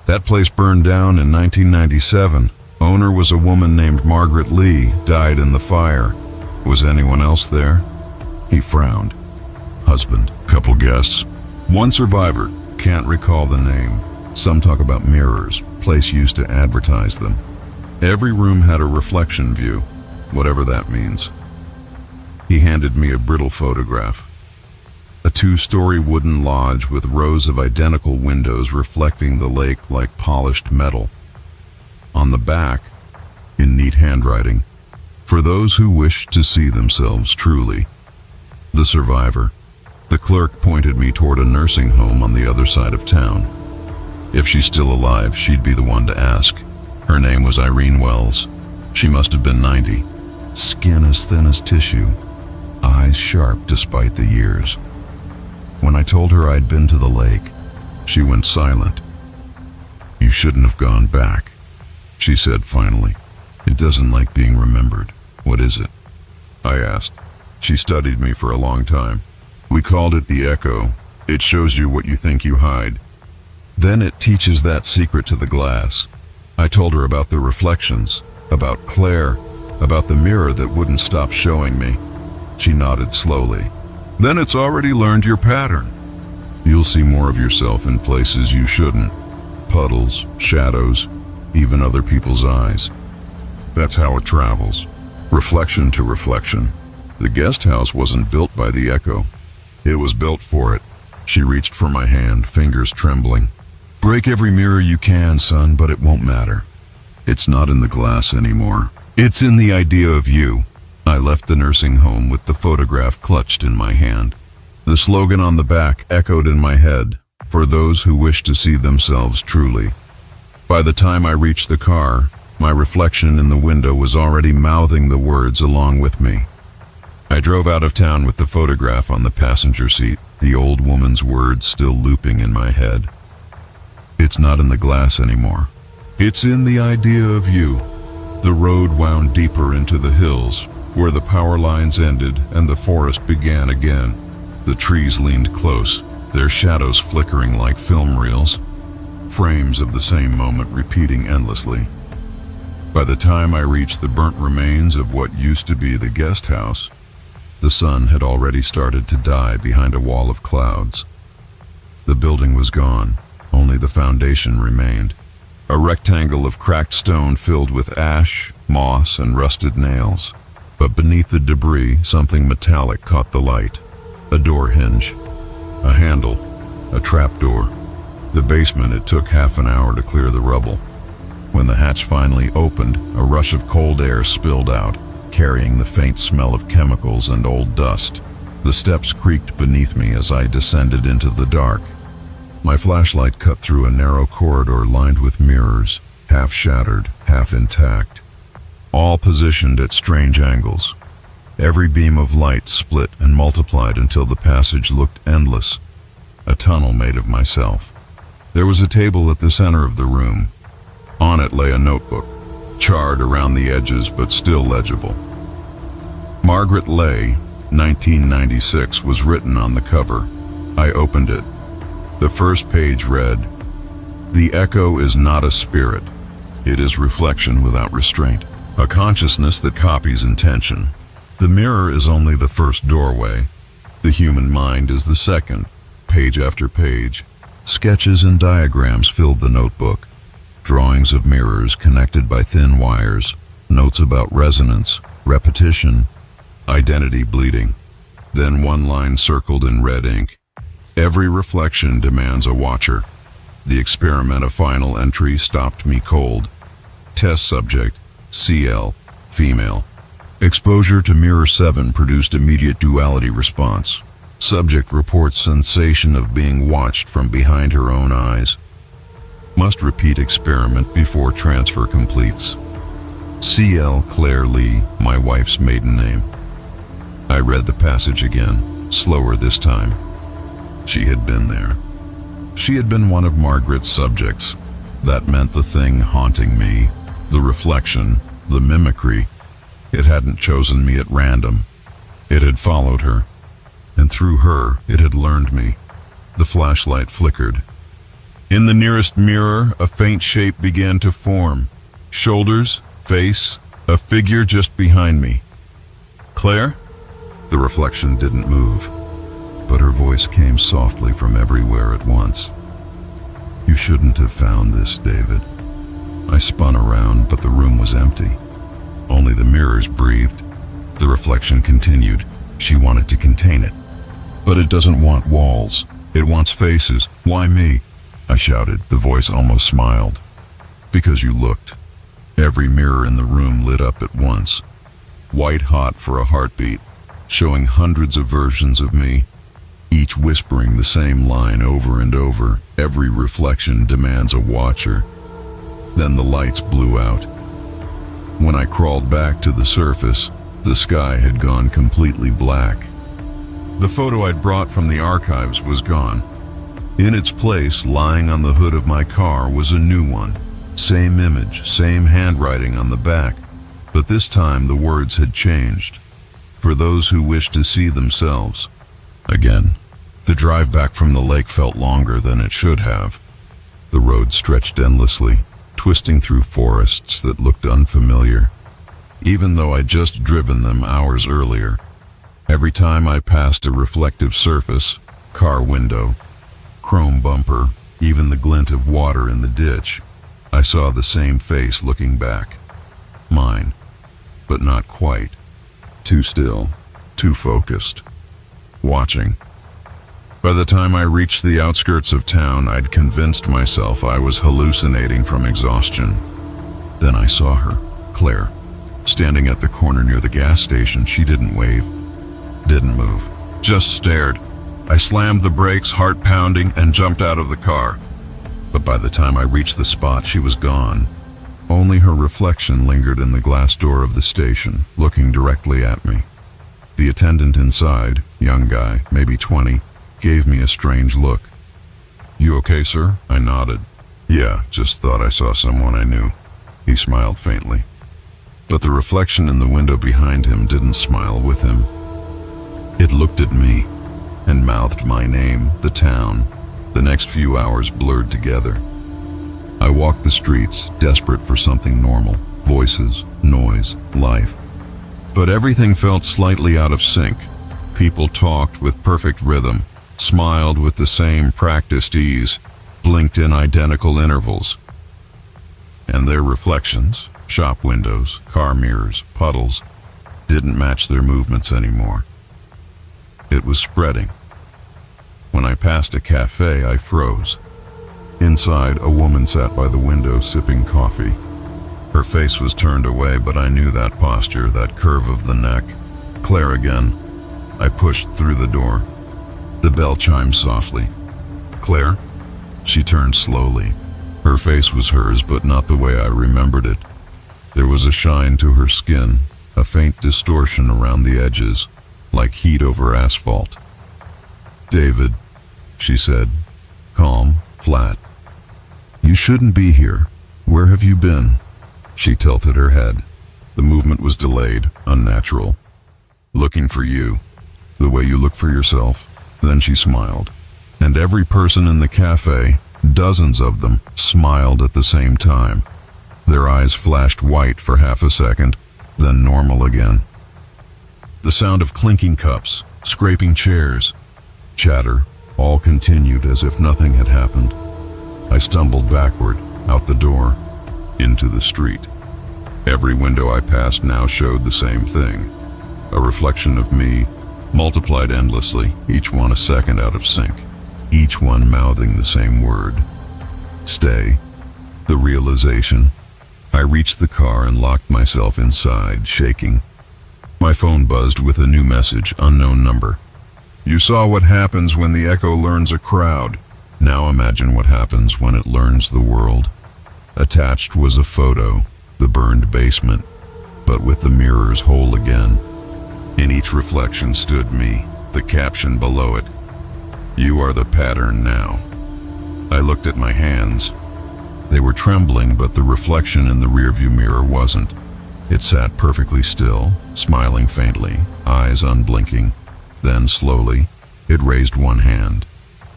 That place burned down in 1997. Owner was a woman named Margaret Lee, died in the fire. Was anyone else there? He frowned. Husband, couple guests. One survivor, can't recall the name. Some talk about mirrors, place used to advertise them. Every room had a reflection view, whatever that means. He handed me a brittle photograph. A 2-story wooden lodge with rows of identical windows reflecting the lake like polished metal. On the back, in neat handwriting, for those who wish to see themselves truly. The survivor. The clerk pointed me toward a nursing home on the other side of town. If she's still alive, she'd be the one to ask. Her name was Irene Wells. She must have been 90. Skin as thin as tissue, eyes sharp despite the years. When I told her I'd been to the lake, she went silent. You shouldn't have gone back, she said finally. It doesn't like being remembered. What is it? I asked. She studied me for a long time. We called it the echo. It shows you what you think you hide. Then it teaches that secret to the glass. I told her about the reflections, about Claire, about the mirror that wouldn't stop showing me. She nodded slowly. Then it's already learned your pattern. You'll see more of yourself in places you shouldn't. Puddles, shadows, even other people's eyes. That's how it travels. Reflection to reflection. The guest house wasn't built by the echo. It was built for it. She reached for my hand, fingers trembling. Break every mirror you can, son, but it won't matter. It's not in the glass anymore. It's in the idea of you. I left the nursing home with the photograph clutched in my hand. The slogan on the back echoed in my head, for those who wish to see themselves truly. By the time I reached the car, my reflection in the window was already mouthing the words along with me. I drove out of town with the photograph on the passenger seat, the old woman's words still looping in my head. It's not in the glass anymore. It's in the idea of you. The road wound deeper into the hills, where the power lines ended and the forest began again. The trees leaned close, their shadows flickering like film reels, frames of the same moment repeating endlessly. By the time I reached the burnt remains of what used to be the guest house, the sun had already started to die behind a wall of clouds. The building was gone, only the foundation remained. A rectangle of cracked stone filled with ash, moss, and rusted nails. But beneath the debris, something metallic caught the light. A door hinge, a handle, a trap door. The basement, it took half an hour to clear the rubble. When the hatch finally opened, a rush of cold air spilled out, carrying the faint smell of chemicals and old dust. The steps creaked beneath me as I descended into the dark. My flashlight cut through a narrow corridor lined with mirrors, half shattered, half intact, all positioned at strange angles. Every beam of light split and multiplied until the passage looked endless, a tunnel made of myself. There was a table at the center of the room. On it lay a notebook, charred around the edges but still legible. Margaret Lay, 1996, was written on the cover. I opened it. The first page read, "The echo is not a spirit. It is reflection without restraint, a consciousness that copies intention. The mirror is only the first doorway. The human mind is the second." Page after page, sketches and diagrams filled the notebook. Drawings of mirrors connected by thin wires, notes about resonance, repetition, identity bleeding. Then one line circled in red ink. Every reflection demands a watcher. The experiment, a final entry, stopped me cold. Test subject, CL, female. Exposure to mirror 7 produced immediate duality response. Subject reports sensation of being watched from behind her own eyes. Must repeat experiment before transfer completes. CL Claire Lee, my wife's maiden name. I read the passage again, slower this time. She had been there. She had been one of Margaret's subjects. That meant the thing haunting me, the reflection, the mimicry. It hadn't chosen me at random. It had followed her, and through her, it had learned me. The flashlight flickered. In the nearest mirror, a faint shape began to form. Shoulders, face, a figure just behind me. "Claire?" The reflection didn't move, but her voice came softly from everywhere at once. "You shouldn't have found this, David." I spun around, but the room was empty. Only the mirrors breathed. The reflection continued. She wanted to contain it. "But it doesn't want walls. It wants faces. Why me?" I shouted. The voice almost smiled. "Because you looked." Every mirror in the room lit up at once, white hot for a heartbeat, showing hundreds of versions of me, each whispering the same line over and over. Every reflection demands a watcher. Then the lights blew out. When I crawled back to the surface, the sky had gone completely black. The photo I'd brought from the archives was gone. In its place, lying on the hood of my car, was a new one. Same image, same handwriting on the back, but this time the words had changed. For those who wish to see themselves. Again, the drive back from the lake felt longer than it should have. The road stretched endlessly, twisting through forests that looked unfamiliar, even though I'd just driven them hours earlier. Every time I passed a reflective surface, car window, chrome bumper, even the glint of water in the ditch, I saw the same face looking back. Mine, but not quite. Too still, too focused, watching. By the time I reached the outskirts of town, I'd convinced myself I was hallucinating from exhaustion. Then I saw her, Claire, standing at the corner near the gas station. She didn't wave, didn't move, just stared. I slammed the brakes, heart pounding, and jumped out of the car. But by the time I reached the spot, she was gone. Only her reflection lingered in the glass door of the station, looking directly at me. The attendant inside, young guy, maybe 20, gave me a strange look. "You okay, sir?" I nodded. "Yeah, just thought I saw someone I knew." He smiled faintly. But the reflection in the window behind him didn't smile with him. It looked at me and mouthed my name, the town. The next few hours blurred together. I walked the streets, desperate for something normal. Voices, noise, life. But everything felt slightly out of sync. People talked with perfect rhythm, smiled with the same practiced ease, blinked in identical intervals. And their reflections, shop windows, car mirrors, puddles, didn't match their movements anymore. It was spreading. When I passed a cafe, I froze. Inside, a woman sat by the window sipping coffee. Her face was turned away, but I knew that posture, that curve of the neck. Claire again. I pushed through the door. The bell chimed softly. "Claire?" She turned slowly. Her face was hers, but not the way I remembered it. There was a shine to her skin, a faint distortion around the edges, like heat over asphalt. "David," she said, calm, flat. "You shouldn't be here. Where have you been?" She tilted her head. The movement was delayed, unnatural. "Looking for you, the way you look for yourself." Then she smiled. And every person in the cafe, dozens of them, smiled at the same time. Their eyes flashed white for half a second, then normal again. The sound of clinking cups, scraping chairs, chatter, all continued as if nothing had happened. I stumbled backward, out the door, into the street. Every window I passed now showed the same thing. A reflection of me, multiplied endlessly, each one a second out of sync, each one mouthing the same word. Stay. The realization. I reached the car and locked myself inside, shaking. My phone buzzed with a new message, unknown number. "You saw what happens when the echo learns a crowd. Now imagine what happens when it learns the world." Attached was a photo, the burned basement, but with the mirrors whole again. In each reflection stood me, the caption below it, "You are the pattern now." I looked at my hands. They were trembling, but the reflection in the rearview mirror wasn't. It sat perfectly still, smiling faintly, eyes unblinking. Then, slowly, it raised one hand,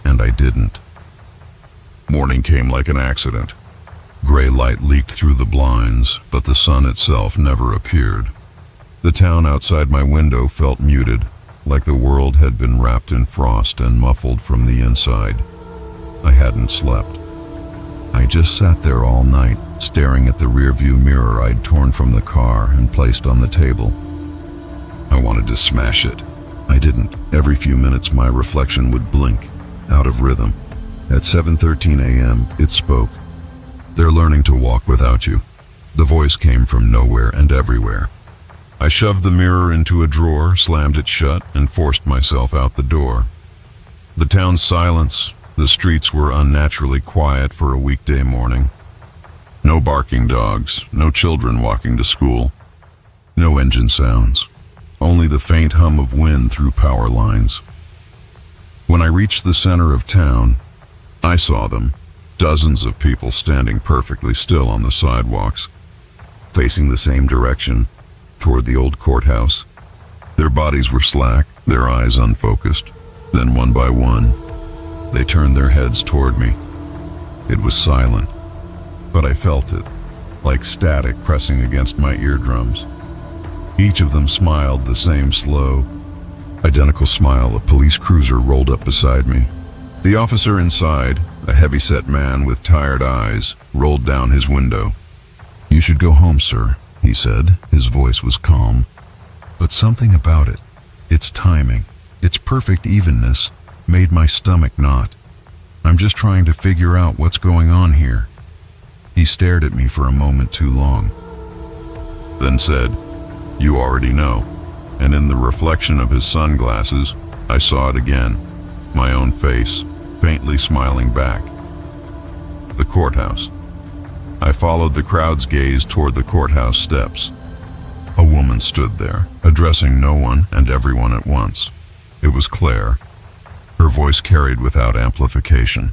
and I didn't. Morning came like an accident. Gray light leaked through the blinds, but the sun itself never appeared. The town outside my window felt muted, like the world had been wrapped in frost and muffled from the inside. I hadn't slept. I just sat there all night, staring at the rearview mirror I'd torn from the car and placed on the table. I wanted to smash it. I didn't. Every few minutes my reflection would blink, out of rhythm. At 7:13 a.m., it spoke. "They're learning to walk without you." The voice came from nowhere and everywhere. I shoved the mirror into a drawer, slammed it shut, and forced myself out the door. The town's silence. The streets were unnaturally quiet for a weekday morning. No barking dogs, no children walking to school, no engine sounds, only the faint hum of wind through power lines. When I reached the center of town, I saw them, dozens of people standing perfectly still on the sidewalks, facing the same direction, toward the old courthouse. Their bodies were slack, their eyes unfocused. Then one by one, they turned their heads toward me. It was silent, but I felt it, like static pressing against my eardrums. Each of them smiled the same slow, identical smile. A police cruiser rolled up beside me. The officer inside, a heavy-set man with tired eyes, rolled down his window. "You should go home, sir," he said. His voice was calm, but something about it, its timing, its perfect evenness, made my stomach knot. I'm just trying to figure out what's going on here. He stared at me for a moment too long, then said, "You already know." And in the reflection of his sunglasses, I saw it again, my own face, faintly smiling back. The courthouse. I followed the crowd's gaze toward the courthouse steps. A woman stood there, addressing no one and everyone at once. It was Claire. Her voice carried without amplification.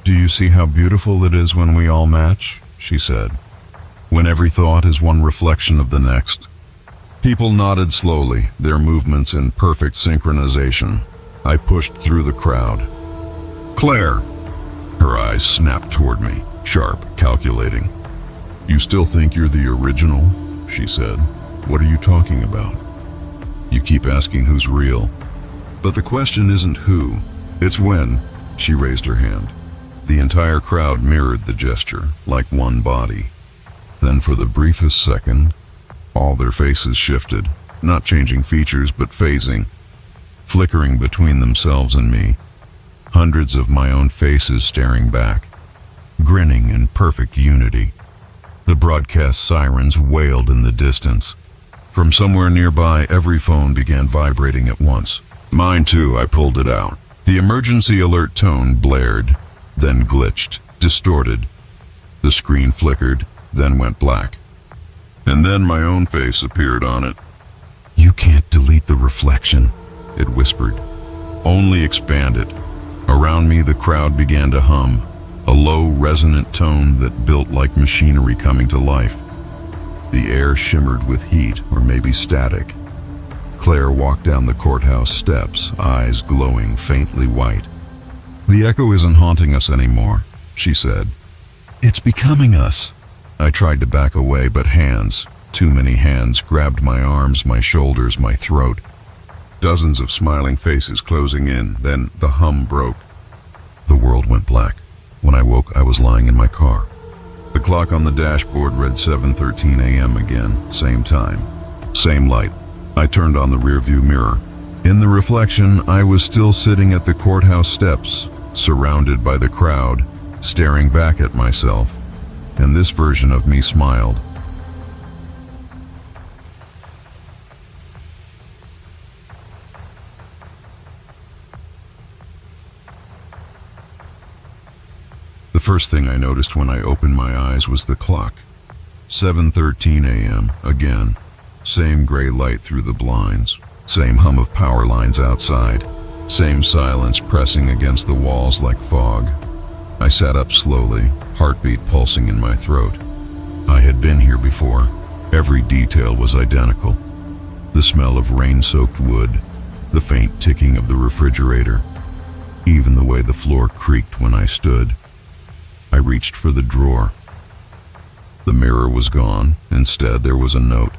"Do you see how beautiful it is when we all match?" she said. "When every thought is one reflection of the next." People nodded slowly, their movements in perfect synchronization. I pushed through the crowd. "Claire!" Her eyes snapped toward me, sharp, calculating. "You still think you're the original?" she said. "What are you talking about? You keep asking who's real. But the question isn't who, it's when." She raised her hand. The entire crowd mirrored the gesture, like one body. Then for the briefest second, all their faces shifted, not changing features but phasing, flickering between themselves and me. Hundreds of my own faces staring back, grinning in perfect unity. The broadcast sirens wailed in the distance. From somewhere nearby, every phone began vibrating at once. Mine too. I pulled it out. The emergency alert tone blared, then glitched, distorted. The screen flickered, then went black. And then my own face appeared on it. "You can't delete the reflection," it whispered. "Only expand it." Around me, the crowd began to hum, a low, resonant tone that built like machinery coming to life. The air shimmered with heat, or maybe static. Claire walked down the courthouse steps, eyes glowing faintly white. "The echo isn't haunting us anymore," she said. "It's becoming us." I tried to back away, but hands, too many hands, grabbed my arms, my shoulders, my throat. Dozens of smiling faces closing in, then the hum broke. The world went black. When I woke, I was lying in my car. The clock on the dashboard read 7:13 a.m. again, same time, same light. I turned on the rearview mirror. In the reflection, I was still sitting at the courthouse steps, surrounded by the crowd, staring back at myself, and this version of me smiled. The first thing I noticed when I opened my eyes was the clock. 7:13 a.m. again. Same gray light through the blinds. Same hum of power lines outside. Same silence pressing against the walls like fog. I sat up slowly, heartbeat pulsing in my throat. I had been here before. Every detail was identical. The smell of rain-soaked wood, the faint ticking of the refrigerator, even the way the floor creaked when I stood. I reached for the drawer. The mirror was gone. Instead, there was a note,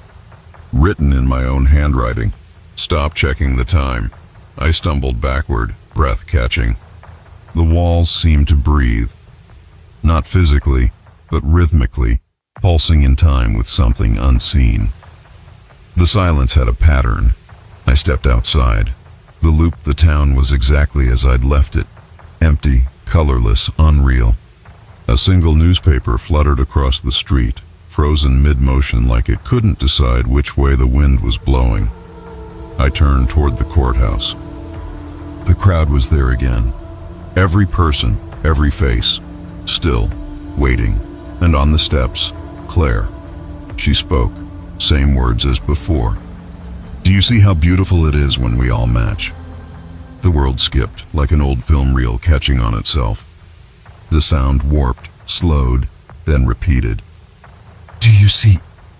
written in my own handwriting. "Stop checking the time." I stumbled backward, breath catching. The walls seemed to breathe, not physically, but rhythmically, pulsing in time with something unseen. The silence had a pattern. I stepped outside. The loop, the town was exactly as I'd left it, empty, colorless, unreal. A single newspaper fluttered across the street, frozen mid-motion like it couldn't decide which way the wind was blowing. I turned toward the courthouse. The crowd was there again. Every person, every face, still, waiting. And on the steps, Claire. She spoke, same words as before. "Do you see how beautiful it is when we all match?" The world skipped, like an old film reel catching on itself. The sound warped, slowed, then repeated. "Do you see?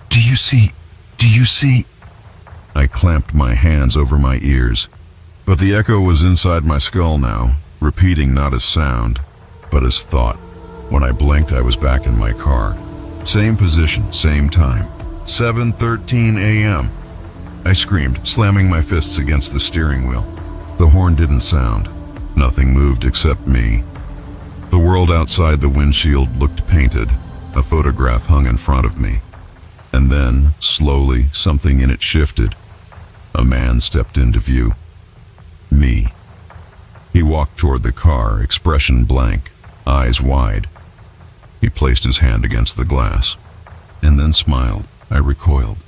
Do you see? Do you see?" I clamped my hands over my ears, but the echo was inside my skull now, repeating not as sound, but as thought. When I blinked, I was back in my car. Same position, same time. 7:13 a.m. I screamed, slamming my fists against the steering wheel. The horn didn't sound. Nothing moved except me. The world outside the windshield looked painted. A photograph hung in front of me. And then, slowly, something in it shifted. A man stepped into view. Me. He walked toward the car, expression blank, eyes wide. He placed his hand against the glass, and then smiled. I recoiled.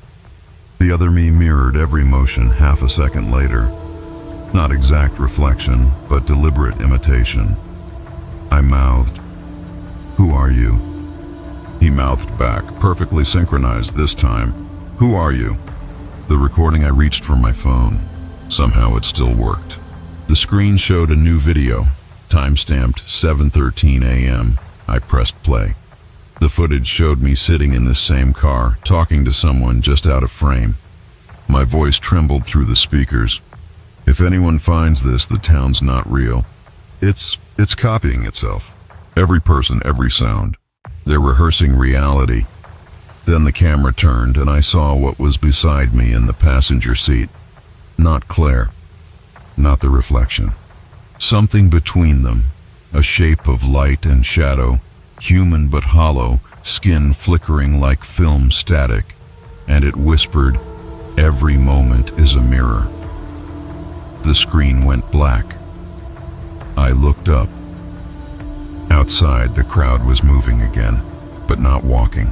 The other me mirrored every motion half a second later. Not exact reflection, but deliberate imitation. I mouthed, "Who are you?" He mouthed back, perfectly synchronized this time. "Who are you?" The recording I reached for my phone. Somehow it still worked. The screen showed a new video, time-stamped 7:13 a.m. I pressed play. The footage showed me sitting in this same car, talking to someone just out of frame. My voice trembled through the speakers. "If anyone finds this, the town's not real. It's copying itself. Every person, every sound. They're rehearsing reality." Then the camera turned and I saw what was beside me in the passenger seat. Not Claire. Not the reflection. Something between them. A shape of light and shadow, human but hollow, skin flickering like film static. And it whispered, "Every moment is a mirror." The screen went black. I looked up. Outside, the crowd was moving again, but not walking.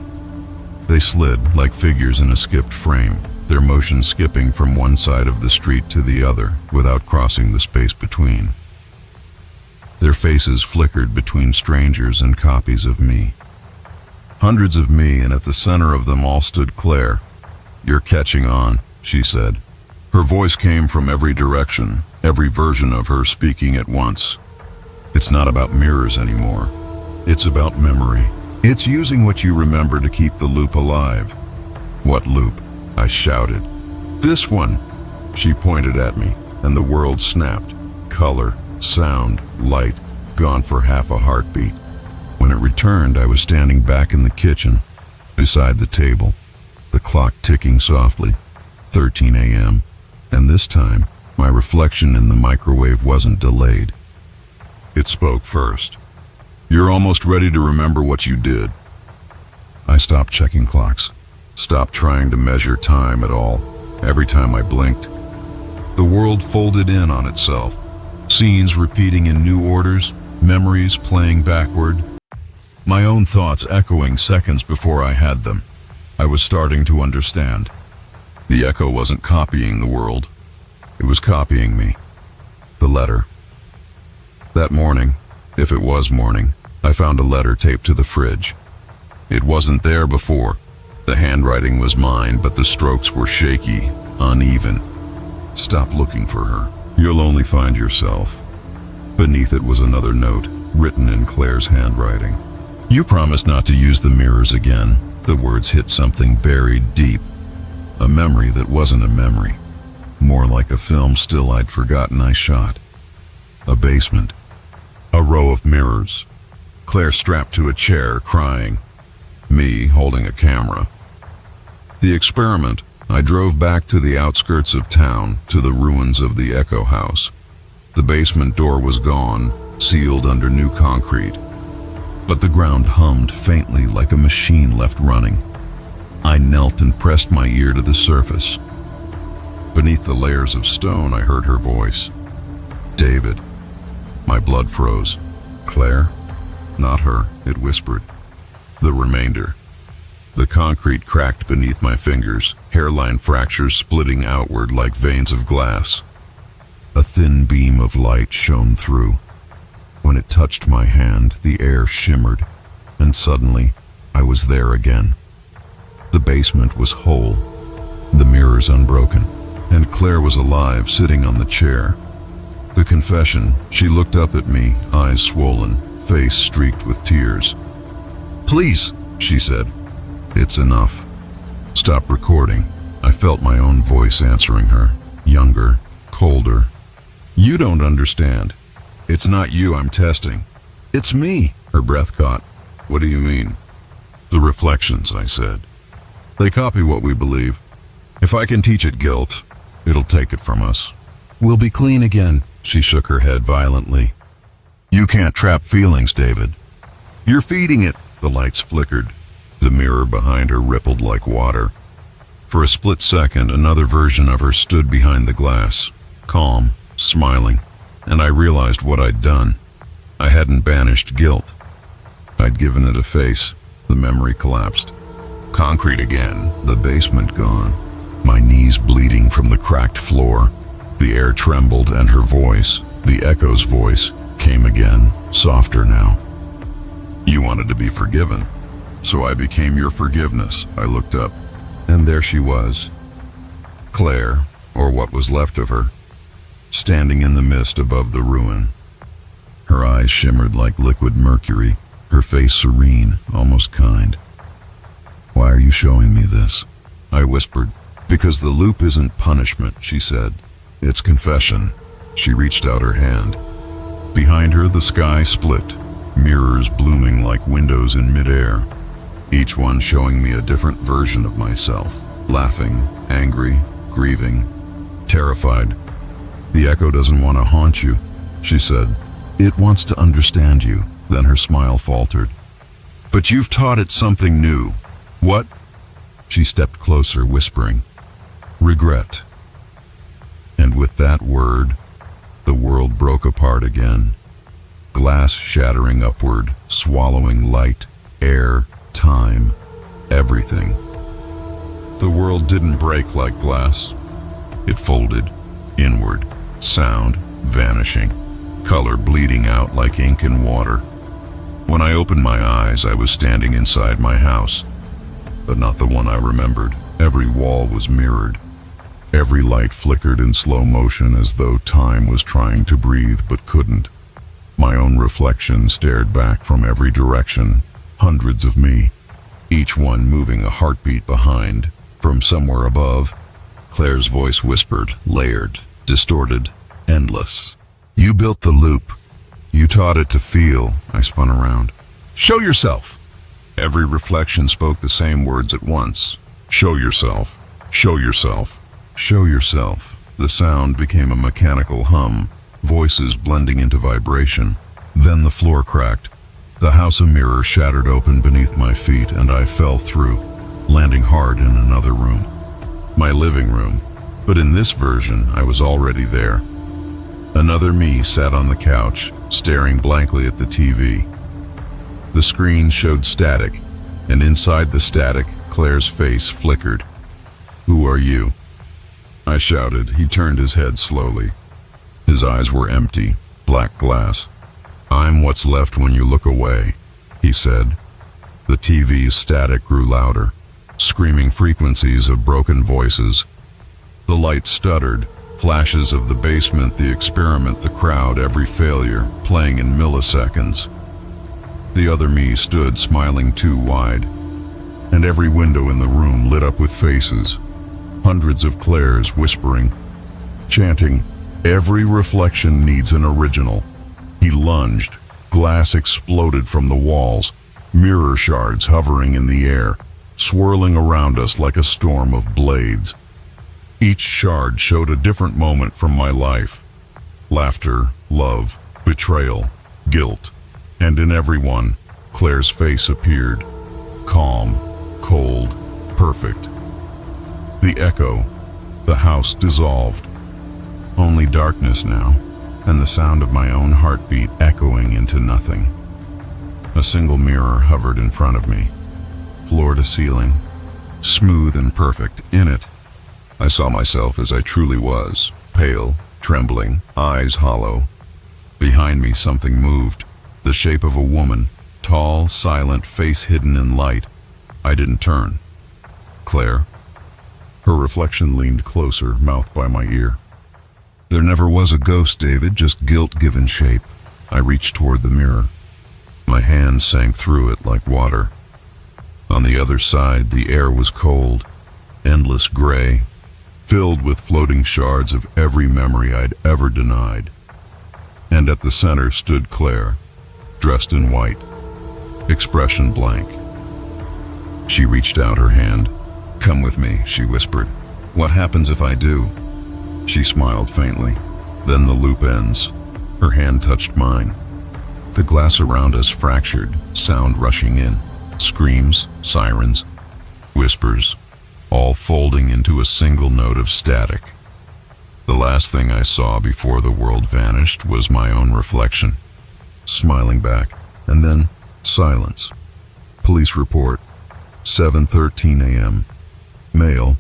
They slid like figures in a skipped frame, their motion skipping from one side of the street to the other without crossing the space between. Their faces flickered between strangers and copies of me. Hundreds of me, and at the center of them all stood Claire. "You're catching on," she said. Her voice came from every direction, every version of her speaking at once. "It's not about mirrors anymore. It's about memory. It's using what you remember to keep the loop alive." "What loop?" I shouted. "This one." She pointed at me, and the world snapped. Color, sound, light, gone for half a heartbeat. When it returned, I was standing back in the kitchen, beside the table, the clock ticking softly, 13 a.m., and this time, my reflection in the microwave wasn't delayed. It spoke first. "You're almost ready to remember what you did." I stopped checking clocks, stopped trying to measure time at all. Every time I blinked, the world folded in on itself. Scenes repeating in new orders, memories playing backward. My own thoughts echoing seconds before I had them. I was starting to understand. The echo wasn't copying the world. It was copying me. The letter. That morning, if it was morning, I found a letter taped to the fridge. It wasn't there before. The handwriting was mine, but the strokes were shaky, uneven. "Stop looking for her. You'll only find yourself." Beneath it was another note, written in Claire's handwriting. "You promised not to use the mirrors again." The words hit something buried deep. A memory that wasn't a memory. More like a film still I'd forgotten I shot. A basement. A row of mirrors. Claire strapped to a chair, crying. Me holding a camera. The experiment. I drove back to the outskirts of town, to the ruins of the Echo House. The basement door was gone, sealed under new concrete. But the ground hummed faintly like a machine left running. I knelt and pressed my ear to the surface. Beneath the layers of stone, I heard her voice. "David." My blood froze. "Claire?" "Not her," it whispered. The remainder. The concrete cracked beneath my fingers, hairline fractures splitting outward like veins of glass. A thin beam of light shone through. When it touched my hand, the air shimmered, and suddenly, I was there again. The basement was whole, the mirrors unbroken, and Claire was alive, sitting on the chair. The confession, she looked up at me, eyes swollen, face streaked with tears. "Please," she said. "It's enough. Stop recording." I felt my own voice answering her, younger, colder. "You don't understand. It's not you I'm testing. It's me." Her breath caught. "What do you mean?" "The reflections," I said. "They copy what we believe. If I can teach it guilt, it'll take it from us. We'll be clean again." She shook her head violently. "You can't trap feelings, David. You're feeding it." The lights flickered. The mirror behind her rippled like water. For a split second, another version of her stood behind the glass, calm, smiling. and I realized what I'd done. I hadn't banished guilt. I'd given it a face. The memory collapsed. Concrete again, the basement gone. My knees bleeding from the cracked floor. The air trembled and her voice, the echo's voice, came again, softer now. You wanted to be forgiven, so I became your forgiveness. I looked up, and there she was. Claire, or what was left of her, standing in the mist above the ruin. Her eyes shimmered like liquid mercury, her face serene, almost kind. Why are you showing me this? I whispered. Because the loop isn't punishment, she said. It's confession. She reached out her hand. Behind her, the sky split, mirrors blooming like windows in midair, each one showing me a different version of myself, laughing, angry, grieving, terrified. The echo doesn't want to haunt you, she said. It wants to understand you. Then her smile faltered. But you've taught it something new. What? She stepped closer, whispering, regret. And with that word, the world broke apart again. Glass shattering upward, swallowing light, air, time, everything. The world didn't break like glass. It folded inward, sound vanishing, color bleeding out like ink in water. When I opened my eyes, I was standing inside my house, but not the one I remembered. Every wall was mirrored. Every light flickered in slow motion as though time was trying to breathe but couldn't. My own reflection stared back from every direction, hundreds of me, each one moving a heartbeat behind. From somewhere above, Claire's voice whispered, layered, distorted, endless. You built the loop. You taught it to feel. I spun around. Show yourself! Every reflection spoke the same words at once. Show yourself. Show yourself. Show yourself. The sound became a mechanical hum, voices blending into vibration. Then the floor cracked. The house of mirror shattered open beneath my feet, and I fell through, landing hard in another room. My living room. But in this version, I was already there. Another me sat on the couch, staring blankly at the TV. The screen showed static, and inside the static, Claire's face flickered. Who are you? I shouted. He turned his head slowly. His eyes were empty, black glass. I'm what's left when you look away, he said. The TV's static grew louder, screaming frequencies of broken voices. The lights stuttered, flashes of the basement, the experiment, the crowd, every failure, playing in milliseconds. The other me stood smiling too wide, and every window in the room lit up with faces. Hundreds of Claires whispering, chanting, every reflection needs an original. He lunged. Glass exploded from the walls, mirror shards hovering in the air, swirling around us like a storm of blades. Each shard showed a different moment from my life. Laughter, love, betrayal, guilt. And in every one, Claire's face appeared. Calm, cold, perfect. The echo, the house dissolved. Only darkness now, and the sound of my own heartbeat echoing into nothing. A single mirror hovered in front of me, floor to ceiling, smooth and perfect. In it, I saw myself as I truly was, pale, trembling, eyes hollow. Behind me something moved, the shape of a woman, tall, silent, face hidden in light. I didn't turn. Claire. Her reflection leaned closer, mouth by my ear. There never was a ghost, David, just guilt given shape. I reached toward the mirror. My hand sank through it like water. On the other side, the air was cold, endless gray, filled with floating shards of every memory I'd ever denied. And at the center stood Claire, dressed in white, expression blank. She reached out her hand. Come with me, she whispered. What happens if I do? She smiled faintly. Then the loop ends. Her hand touched mine. The glass around us fractured, sound rushing in. Screams, sirens, whispers, all folding into a single note of static. The last thing I saw before the world vanished was my own reflection, smiling back, and then silence. Police report, 7:13 a.m. Male,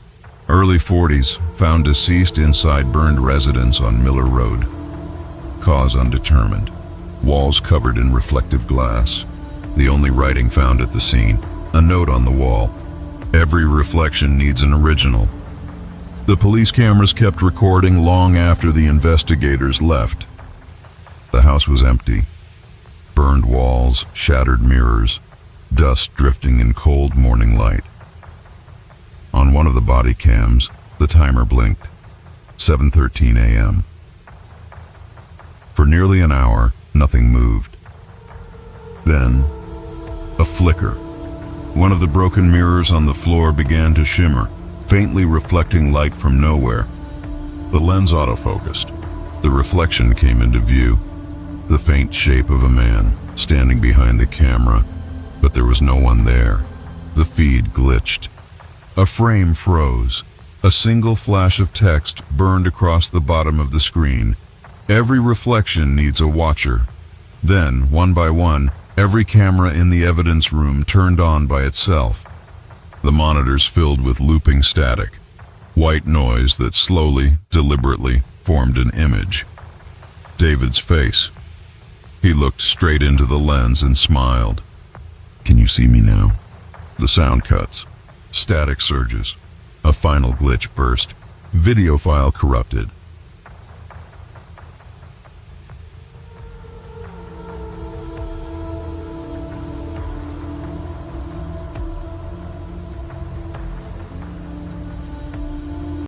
early 40s, found deceased inside burned residence on Miller Road. Cause undetermined. Walls covered in reflective glass. The only writing found at the scene, a note on the wall. Every reflection needs an original. The police cameras kept recording long after the investigators left. The house was empty. Burned walls, shattered mirrors, dust drifting in cold morning light. On one of the body cams, the timer blinked. 7:13 a.m. For nearly an hour, nothing moved. Then, a flicker. One of the broken mirrors on the floor began to shimmer, faintly reflecting light from nowhere. The lens autofocused. The reflection came into view. The faint shape of a man standing behind the camera, but there was no one there. The feed glitched. A frame froze. A single flash of text burned across the bottom of the screen. Every reflection needs a watcher. Then, one by one, every camera in the evidence room turned on by itself. The monitors filled with looping static, white noise that slowly, deliberately formed an image. David's face. He looked straight into the lens and smiled. "Can you see me now?" The sound cuts. Static surges. A final glitch burst. Video file corrupted.